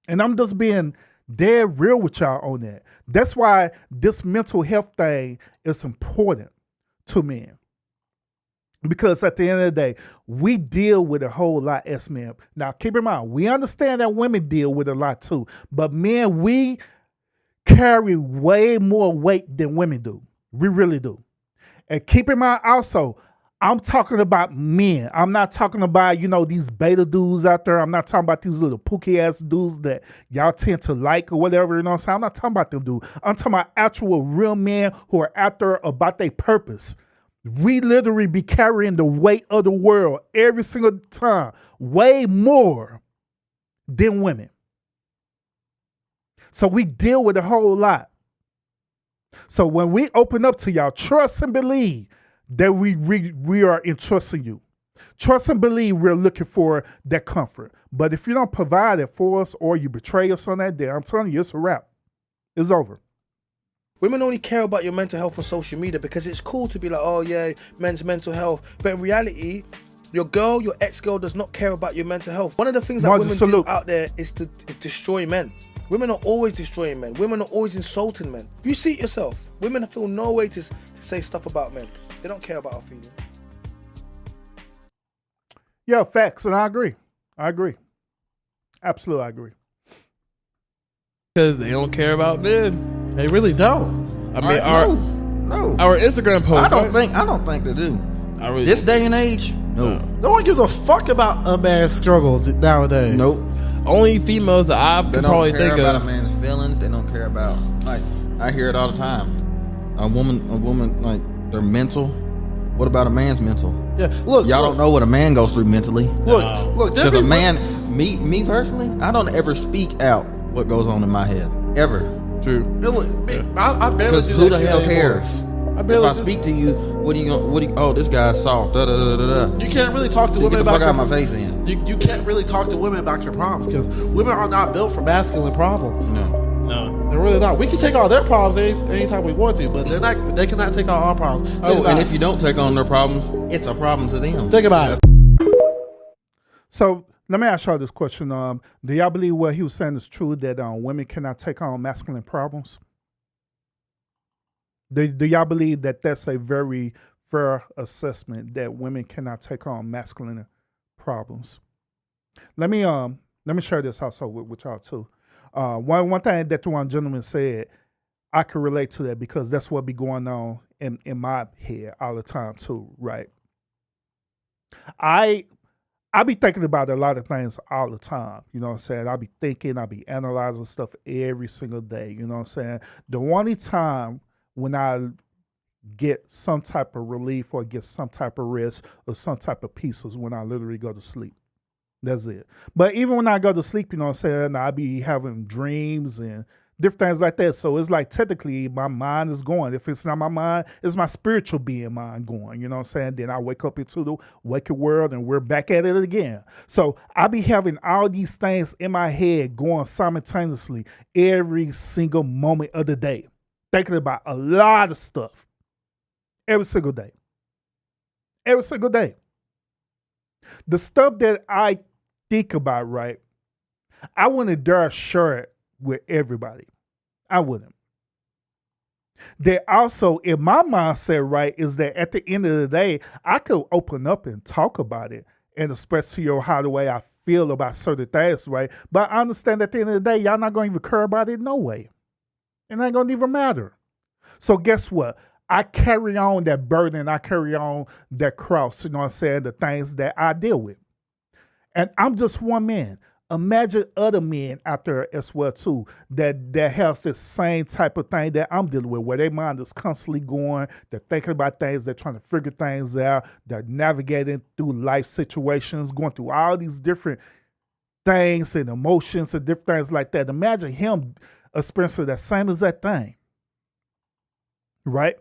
And I'm just being dead real with y'all on that. That's why this mental health thing is important to men. Because at the end of the day, we deal with a whole lot as men. Now, keep in mind, we understand that women deal with a lot too. But men, we carry way more weight than women do. We really do. And keep in mind also, I'm talking about men. I'm not talking about, these beta dudes out there. I'm not talking about these little pookie ass dudes that y'all tend to like or whatever, you know what I'm saying? I'm not talking about them dudes. I'm talking about actual real men who are out there about their purpose. We literally be carrying the weight of the world every single time, way more than women. So we deal with a whole lot. So when we open up to y'all, trust and believe that we are entrusting you. Trust and believe we're looking for that comfort. But if you don't provide it for us or you betray us on that day, I'm telling you, it's a wrap. It's over. Women only care about your mental health on social media because it's cool to be like, oh yeah, men's mental health. But in reality, your ex-girl does not care about your mental health. One of the things that women do out there is destroy men. Women are always destroying men. Women are always insulting men. You see it yourself. Women feel no way to say stuff about men. They don't care about our feelings. Yeah, facts, and I agree. Absolutely, I agree. Because they don't care about men. They really don't. I mean, no. Our Instagram post. I don't think they do. This day and age, no. No one gives a fuck about a man's struggle nowadays. Nope. Only females that I could probably think of. They don't care about a man's feelings. They don't care about, like, I hear it all the time. A woman, like, their mental. What about a man's mental? Yeah, look. Y'all don't know what a man goes through mentally. Look. Because a man, me personally, I don't ever speak out what goes on in my head. Ever. True. I barely do who that the hell anymore. cares? If I speak to you, what are you going? Oh, this guy's soft. Da, da, da, da, da. You can't really talk to women Get the about fuck out of my face, then. You can't really talk to women about your problems because women are not built for masculine problems. No, they're really not. We can take all their problems anytime we want to, but they cannot take on our problems. And if you don't take on their problems, it's a problem to them. Think about it. So let me ask y'all this question. Do y'all believe what he was saying is true, that women cannot take on masculine problems? Do y'all believe that that's a very fair assessment, that women cannot take on masculine problems? Let me share this also with y'all too. One thing that the one gentleman said, I can relate to that because that's what be going on in my head all the time too, right? I be thinking about a lot of things all the time, you know what I'm saying? I be thinking, I be analyzing stuff every single day, you know what I'm saying? The only time when I get some type of relief or get some type of rest or some type of peace is when I literally go to sleep. That's it. But even when I go to sleep, you know what I'm saying, I be having dreams and different things like that. So it's like technically my mind is going. If it's not my mind, it's my spiritual being mind going, you know what I'm saying? Then I wake up into the waking world and we're back at it again. So I be having all these things in my head going simultaneously every single moment of the day. Thinking about a lot of stuff every single day. Every single day. The stuff that I think about, right, I wouldn't dare share it with everybody. I wouldn't. That also, in my mindset, right, is that at the end of the day, I could open up and talk about it and express to you how the way I feel about certain things, right? But I understand at the end of the day, y'all not going to even care about it no way. It ain't going to even matter. So guess what? I carry on that burden. I carry on that cross, you know what I'm saying? The things that I deal with. And I'm just one man. Imagine other men out there as well too that has this same type of thing that I'm dealing with, where their mind is constantly going, they're thinking about things, they're trying to figure things out, they're navigating through life situations, going through all these different things and emotions and different things like that. Imagine him experiencing that same exact thing. Right?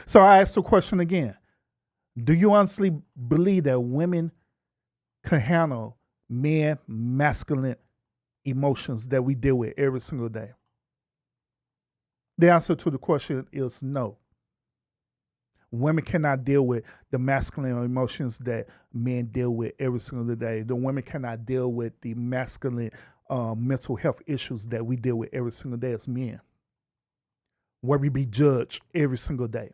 So I ask the question again. Do you honestly believe that women can handle men masculine emotions that we deal with every single day? The answer to the question is no. Women cannot deal with the masculine emotions that men deal with every single day. The women cannot deal with the masculine mental health issues that we deal with every single day as men, where we be judged every single day.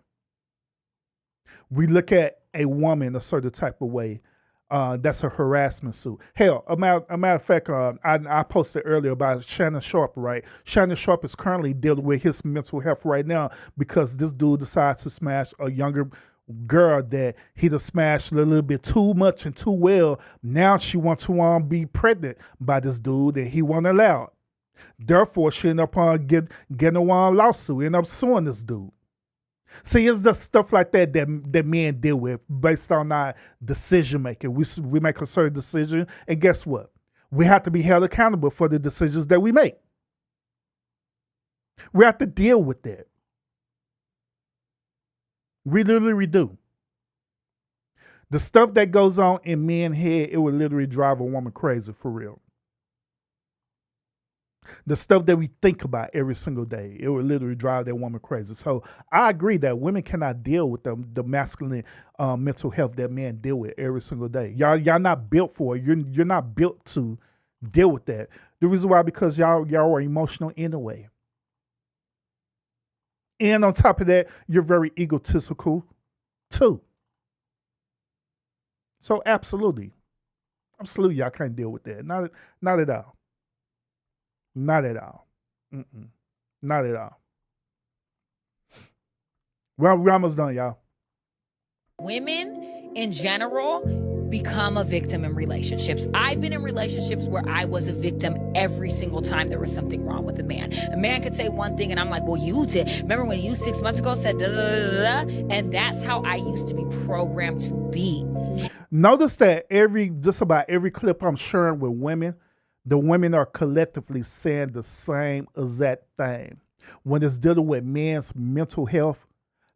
We look at a woman a certain type of way. That's a harassment suit. Hell, a matter of fact, I posted earlier about Shannon Sharp, right? Shannon Sharp is currently dealing with his mental health right now because this dude decides to smash a younger girl that he done smashed a little bit too much and too well. Now she wants to be pregnant by this dude and he won't allow it. Therefore, she ended up getting a lawsuit, end up suing this dude. See, it's the stuff like that men deal with based on our decision making. We make a certain decision, and guess what? We have to be held accountable for the decisions that we make. We have to deal with that. We literally do. The stuff that goes on in men's head, it would literally drive a woman crazy for real. The stuff that we think about every single day, it would literally drive that woman crazy. So I agree that women cannot deal with the masculine mental health that men deal with every single day. Y'all not built for it. You're not built to deal with that. The reason why, because y'all are emotional anyway. And on top of that, you're very egotistical too. So absolutely, y'all can't deal with that. Not at all. Not at all. Not at all. We're almost done, y'all. Women in general become a victim in relationships. I've been in relationships where I was a victim every single time there was something wrong with a man. A man could say one thing and I'm like, well, you did. Remember when you 6 months ago said da da da da? And that's how I used to be programmed to be. Notice that just about every clip I'm sharing with women, the women are collectively saying the same exact thing. When it's dealing with men's mental health,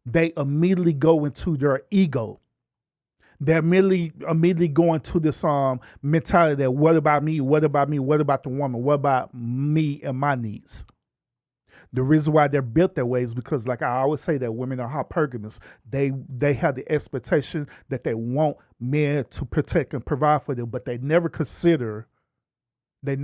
they immediately go into their ego. They immediately go into this mentality that what about me? What about me? What about the woman? What about me and my needs? The reason why they're built that way is because, like I always say, that women are hypergamous. They have the expectation that they want men to protect and provide for them, but they never consider the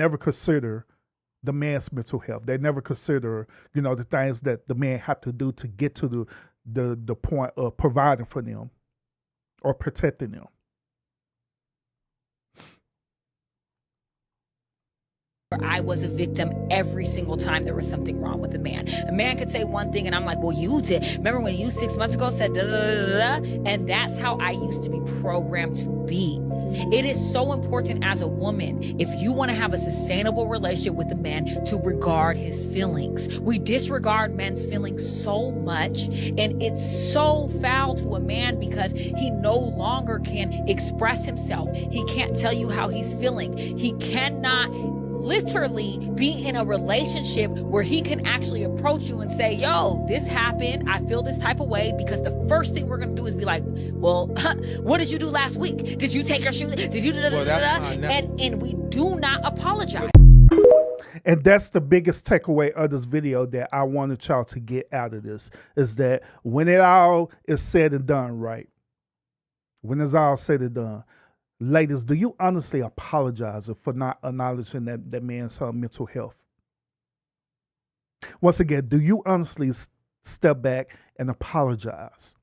man's mental health. They never consider, the things that the man have to do to get to the point of providing for them or protecting them. I was a victim every single time there was something wrong with a man. A man could say one thing and I'm like, well, you did. Remember when you 6 months ago said da da da da? And that's how I used to be programmed to be. It is so important as a woman, if you want to have a sustainable relationship with a man, to regard his feelings. We disregard men's feelings so much, and it's so foul to a man because he no longer can express himself. He can't tell you how he's feeling. He cannot literally be in a relationship where he can actually approach you and say, yo, this happened. I feel this type of way, because the first thing we're going to do is be like, well, what did you do last week? Did you take your shoe? Did you and we do not apologize. And that's the biggest takeaway of this video that I wanted y'all to get out of this, is that when it all is said and done, right? When it's all said and done, ladies, do you honestly apologize for not acknowledging that man's mental health? Once again, do you honestly step back and apologize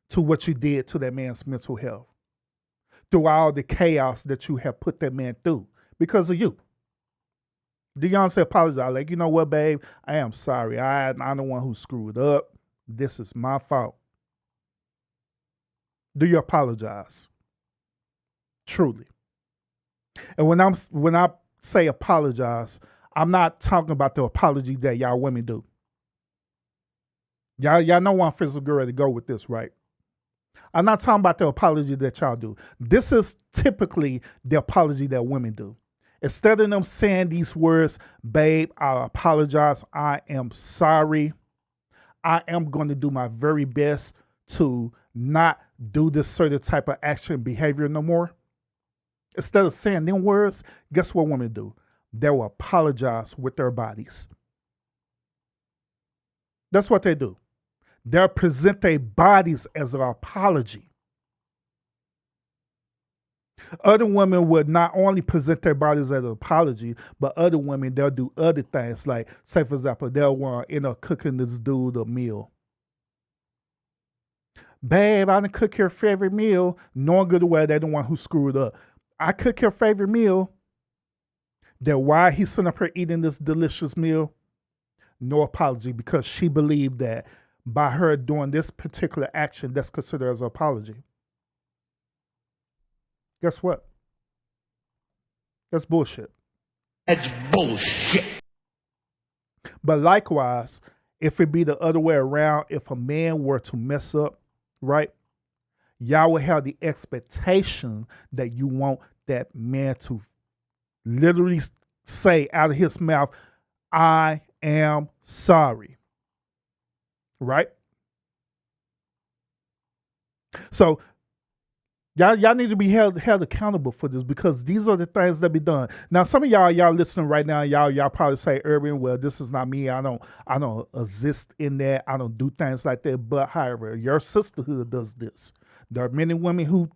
to what you did to that man's mental health, through all the chaos that you have put that man through because of you? Do you honestly apologize? Like, you know what, babe? I am sorry. I'm the one who screwed up. This is my fault. Do you apologize? Truly. And when I say apologize, I'm not talking about the apology that y'all women do. Y'all know where I'm feeling good to go with this, right? I'm not talking about the apology that y'all do. This is typically the apology that women do. Instead of them saying these words, babe, I apologize, I am sorry, I am going to do my very best to not do this certain type of action and behavior no more. Instead of saying them words, guess what women do? They will apologize with their bodies. That's what they do. They'll present their bodies as an apology. Other women would not only present their bodies as an apology, but other women, they'll do other things. Like, say, for example, they'll want to end up cooking this dude a meal. Babe, I didn't cook your favorite meal, knowing good well they're the one who screwed up. I cook your favorite meal. Then why he's sitting up here eating this delicious meal? No apology, because she believed that by her doing this particular action, that's considered as an apology. Guess what? That's bullshit. That's bullshit. But likewise, if it be the other way around, if a man were to mess up, right, y'all will have the expectation that you want that man to literally say out of his mouth, I am sorry. Right? So y'all need to be held accountable for this, because these are the things that be done. Now, some of y'all listening right now, y'all probably say, Urban, well, this is not me. I don't exist in that. I don't do things like that. But however, your sisterhood does this. There are many women who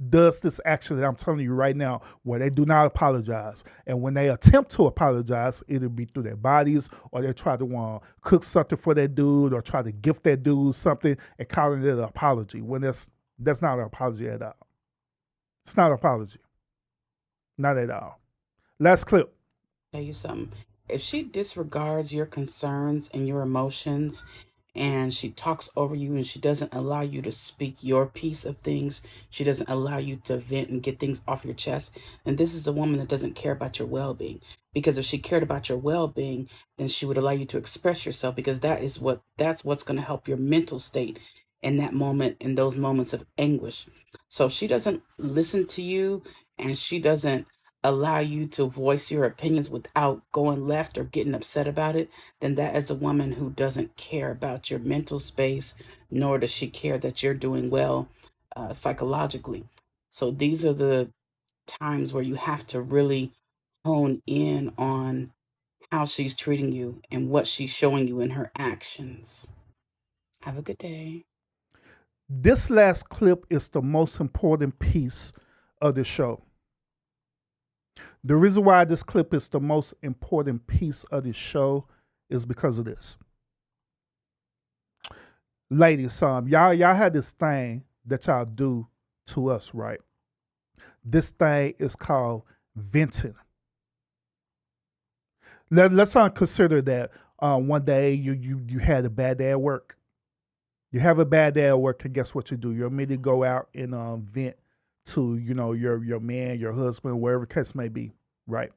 does this action that I'm telling you right now, where they do not apologize. And when they attempt to apologize, it'll be through their bodies, or they try to cook something for that dude, or try to gift that dude something and calling it an apology, when that's not an apology at all. It's not an apology. Not at all. Last clip. Tell you something. If she disregards your concerns and your emotions, and she talks over you, and she doesn't allow you to speak your piece of things, she doesn't allow you to vent and get things off your chest, and this is a woman that doesn't care about your well-being. Because if she cared about your well-being, then she would allow you to express yourself, because that's what's going to help your mental state in that moment, in those moments of anguish. So if she doesn't listen to you, and she doesn't allow you to voice your opinions without going left or getting upset about it, then that is a woman who doesn't care about your mental space, nor does she care that you're doing well psychologically. So these are the times where you have to really hone in on how she's treating you and what she's showing you in her actions. Have a good day. This last clip is the most important piece of the show. The reason why this clip is the most important piece of the show is because of this. Ladies, y'all had this thing that y'all do to us, right? This thing is called venting. Let's consider that one day you had a bad day at work. You have a bad day at work, and guess what you do? You immediately go out and vent to your man, your husband, wherever the case may be, right?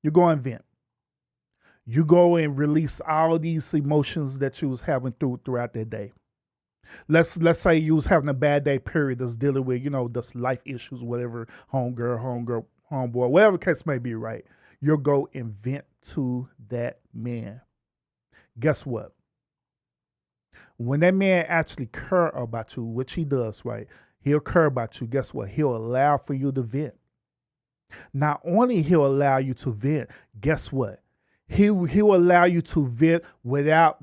You go and vent. You go and release all these emotions that you was having throughout that day. Let's say you was having a bad day period that's dealing with this life issues, whatever, homegirl, homeboy, whatever the case may be, right? You'll go and vent to that man. Guess what? When that man actually care about you, which he does, right? He'll care about you. Guess what? He'll allow for you to vent. Not only he'll allow you to vent, guess what? He'll allow you to vent without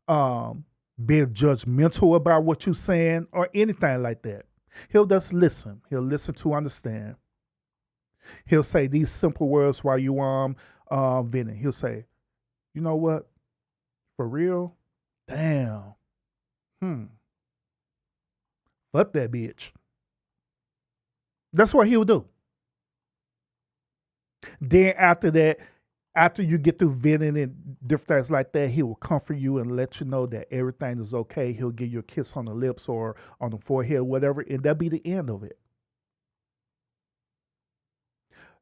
being judgmental about what you're saying or anything like that. He'll just listen. He'll listen to understand. He'll say these simple words while you venting. He'll say, you know what? For real? Damn. Fuck that bitch. That's what he'll do. Then after that, after you get through venting and different things like that, he will comfort you and let you know that everything is okay. He'll give you a kiss on the lips or on the forehead, whatever, and that'll be the end of it.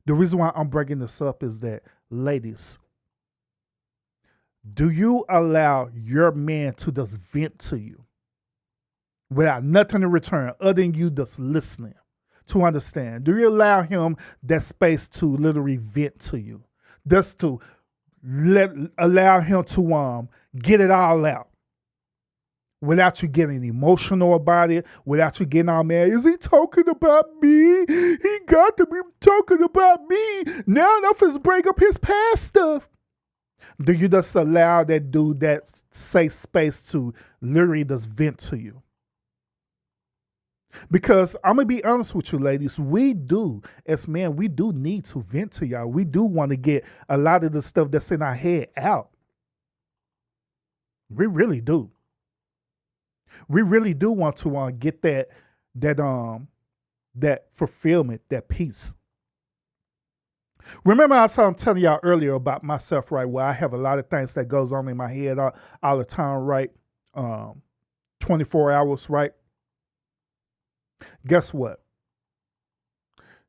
The reason why I'm bringing this up is that, ladies, do you allow your man to just vent to you without nothing in return other than you just listening to understand? Do you allow him that space to literally vent to you? Just to allow him to get it all out without you getting emotional about it, without you getting all mad. Is he talking about me? He got to be talking about me. Now enough is break up his past stuff. Do you just allow that dude that safe space to literally just vent to you? Because I'm going to be honest with you, ladies, we do, as men, we do need to vent to y'all. We do want to get a lot of the stuff that's in our head out. We really do. We really do want to get that fulfillment, that peace. Remember I was telling y'all earlier about myself, right, where I have a lot of things that goes on in my head all the time, right? 24 hours, right? Guess what?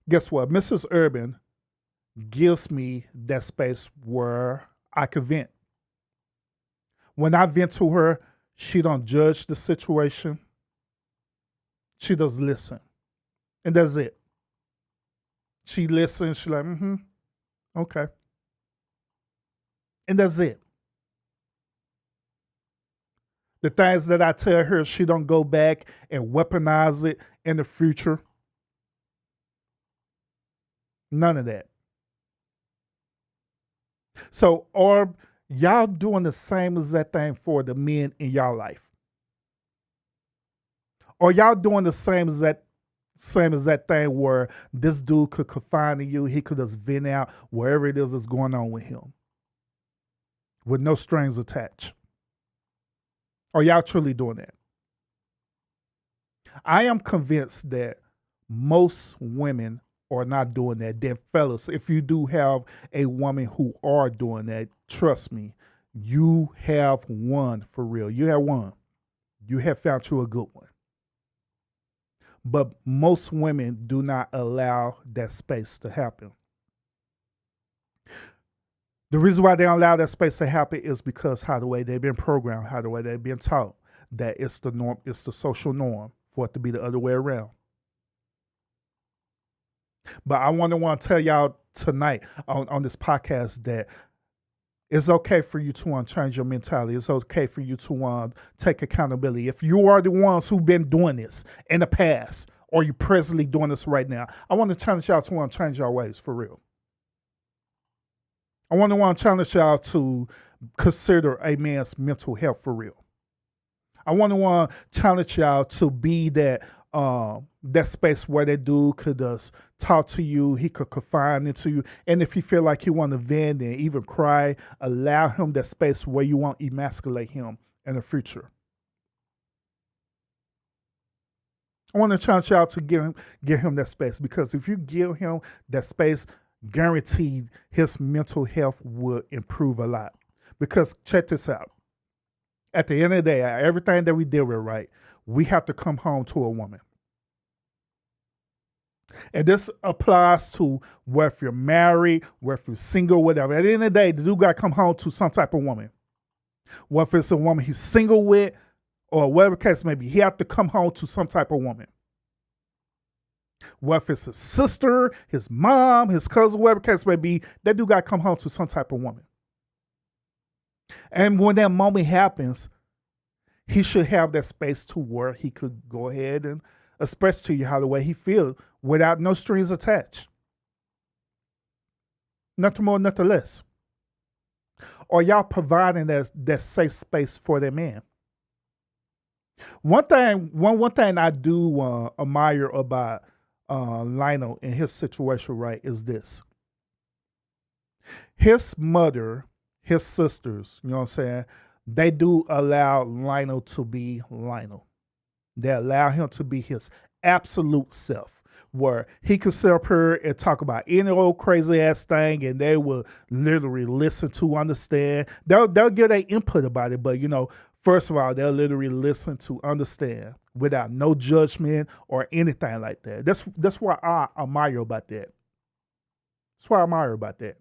Mrs. Urban gives me that space where I can vent. When I vent to her, she don't judge the situation. She does listen. And that's it. She listens. She's like, okay. And that's it. The things that I tell her, she don't go back and weaponize it in the future. None of that. So, are y'all doing the same exact thing for the men in y'all life? Or y'all doing the same exact thing where this dude could confide in you, he could just vent out wherever it is that's going on with him, with no strings attached? Are y'all truly doing that? I am convinced that most women are not doing that. Then fellas, if you do have a woman who are doing that, trust me, you have won for real. You have won. You have found you a good one. But most women do not allow that space to happen. The reason why they don't allow that space to happen is because how the way they've been programmed, how the way they've been taught, that it's the norm, it's the social norm for it to be the other way around. But I want to tell y'all tonight on this podcast that it's okay for you to change your mentality. It's okay for you to take accountability. If you are the ones who've been doing this in the past, or you're presently doing this right now, I want to challenge y'all to change your ways for real. I want to challenge y'all to consider a man's mental health for real. I want to challenge y'all to be that space where that dude could just talk to you, he could confide into you, and if you feel like you want to vent and even cry, allow him that space where you won't emasculate him in the future. I want to challenge y'all to give him that space, because if you give him that space, guaranteed his mental health will improve a lot. Because check this out. At the end of the day, everything that we deal with, right, we have to come home to a woman. And this applies to whether you're married, whether you're single, whatever. At the end of the day, the dude got to come home to some type of woman. Whether it's a woman he's single with or whatever case may be, he have to come home to some type of woman. Whether it's his sister, his mom, his cousin, whatever case may be, that dude got to come home to some type of woman. And when that moment happens, he should have that space to where he could go ahead and express to you how the way he feels without no strings attached. Nothing more, nothing less. Or y'all providing that safe space for that man. One thing I do admire about Lionel in his situation, right, is this. His mother, his sisters, you know what I'm saying, they do allow Lionel to be Lionel. They allow him to be his absolute self, where he could sit up here and talk about any old crazy ass thing, and they will literally listen to, understand. They'll give their input about it, but first of all, they'll literally listen to, understand, without no judgment or anything like that. That's what I admire about that. That's what I admire about that.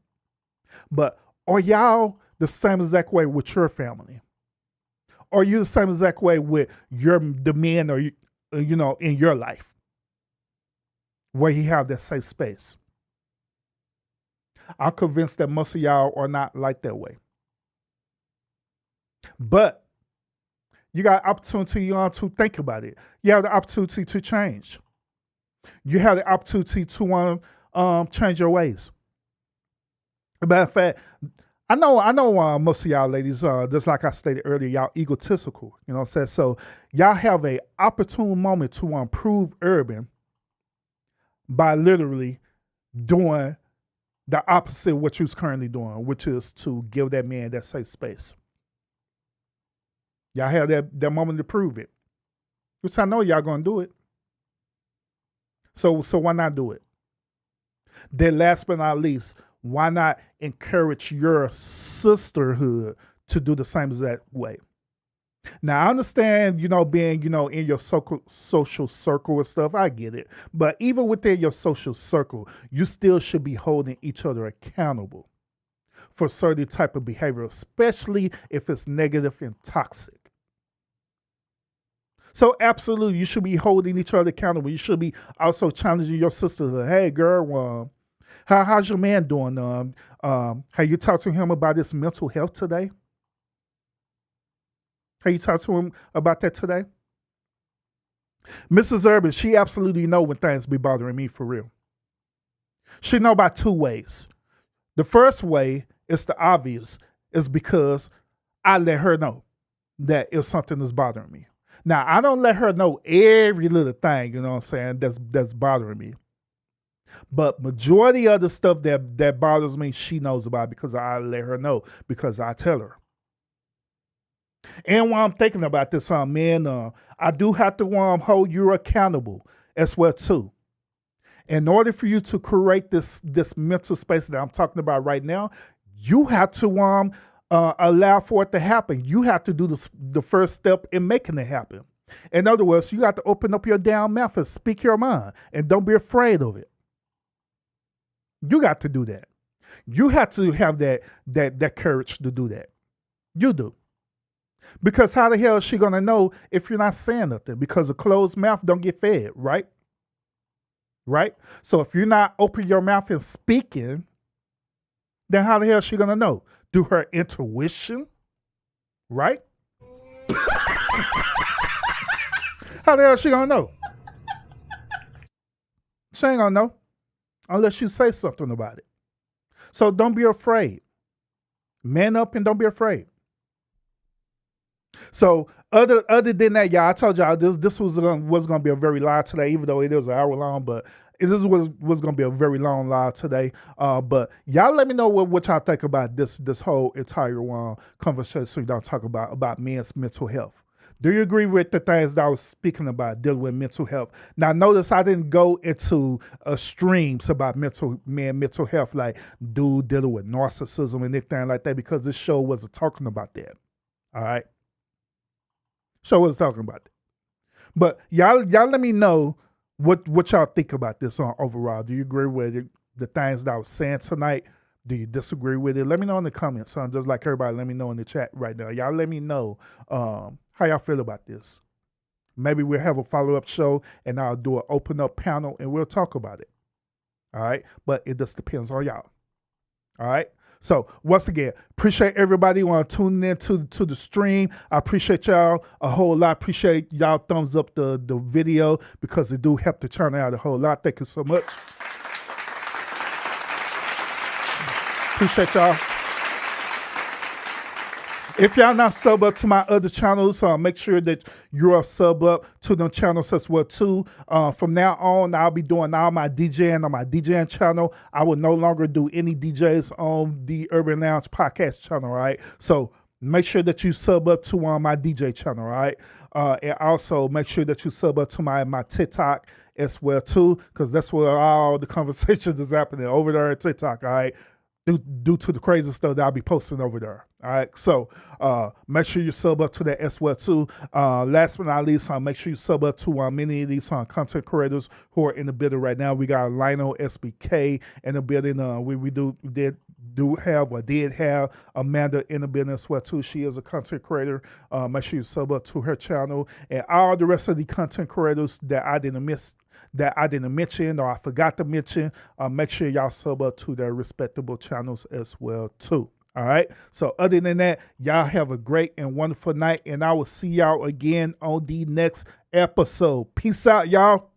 But are y'all the same exact way with your family? Are you the same exact way with the men or in your life, where you have that safe space? I'm convinced that most of y'all are not like that way. But you got opportunity to think about it. You have the opportunity to change. You have the opportunity to change your ways. As a matter of fact, I know most of y'all ladies, just like I stated earlier, y'all egotistical, you know what I'm saying? So y'all have a opportune moment to improve urban by literally doing the opposite of what you're currently doing, which is to give that man that safe space. Y'all have that moment to prove it. Which I know y'all gonna do it. So why not do it? Then last but not least, why not encourage your sisterhood to do the same exact way? Now, I understand, being, in your social circle and stuff. I get it. But even within your social circle, you still should be holding each other accountable for certain type of behavior, especially if it's negative and toxic. So absolutely, you should be holding each other accountable. You should be also challenging your sisterhood. Hey, girl, how's your man doing? Have you talked to him about his mental health today? Have you talked to him about that today? Mrs. Urban, she absolutely know when things be bothering me for real. She know about two ways. The first way is the obvious, is because I let her know that if something is bothering me. Now, I don't let her know every little thing, you know what I'm saying, that's bothering me. But majority of the stuff that bothers me, she knows about because I let her know, because I tell her. And while I'm thinking about this, man, I do have to hold you accountable as well too. In order for you to create this mental space that I'm talking about right now, you have to allow for it to happen. You have to do the first step in making it happen. In other words, you got to open up your damn mouth and speak your mind, and don't be afraid of it. You got to do that. You have to have that courage to do that. You do. Because how the hell is she gonna know if you're not saying nothing? Because a closed mouth don't get fed, right? Right? So if you're not opening your mouth and speaking, then how the hell is she gonna know? Do her intuition, right? How the hell is she gonna know? She ain't gonna know unless you say something about it. So don't be afraid. Man up and don't be afraid. So other than that, y'all, I told y'all this was gonna be a very live today, even though it is an hour long, but this was gonna be a very long live today. But y'all let me know what y'all think about this whole entire conversation y'all talk about men's mental health. Do you agree with the things that I was speaking about dealing with mental health? Now, notice I didn't go into streams about mental health, like dude dealing with narcissism and anything like that, because this show wasn't talking about that. All right. Show was talking about that. But y'all let me know what y'all think about this overall. Do you agree with the things that I was saying tonight? Do you disagree with it? Let me know in the comments, just like everybody. Let me know in the chat right now. Y'all let me know how y'all feel about this. Maybe we'll have a follow-up show and I'll do an open up panel and we'll talk about it. All right. But it just depends on y'all. All right. So once again, appreciate everybody tuning in to the stream. I appreciate y'all a whole lot. Appreciate y'all thumbs up the video because it do help to turn out a whole lot. Thank you so much. Appreciate y'all. If y'all not sub up to my other channels, make sure that you're sub up to them channels as well too. From now on, I'll be doing all my DJing on my DJing channel. I will no longer do any DJs on the Urban Lounge podcast channel, all right? So make sure that you sub up to my DJ channel, all right? And also make sure that you sub up to my TikTok as well too, because that's where all the conversations is happening over there at TikTok, all right? Due to the crazy stuff that I'll be posting over there. All right. So make sure you sub up to that as well too. Last but not least, make sure you sub up to many of these content creators who are in the building right now. We got Lionel SBK in the building. We did have Amanda in the building as well too. She is a content creator. Make sure you sub up to her channel and all the rest of the content creators that I didn't mention or I forgot to mention. Make sure y'all sub up to their respectable channels as well too. All right. So other than that, y'all have a great and wonderful night, and I will see y'all again on the next episode. Peace out, y'all.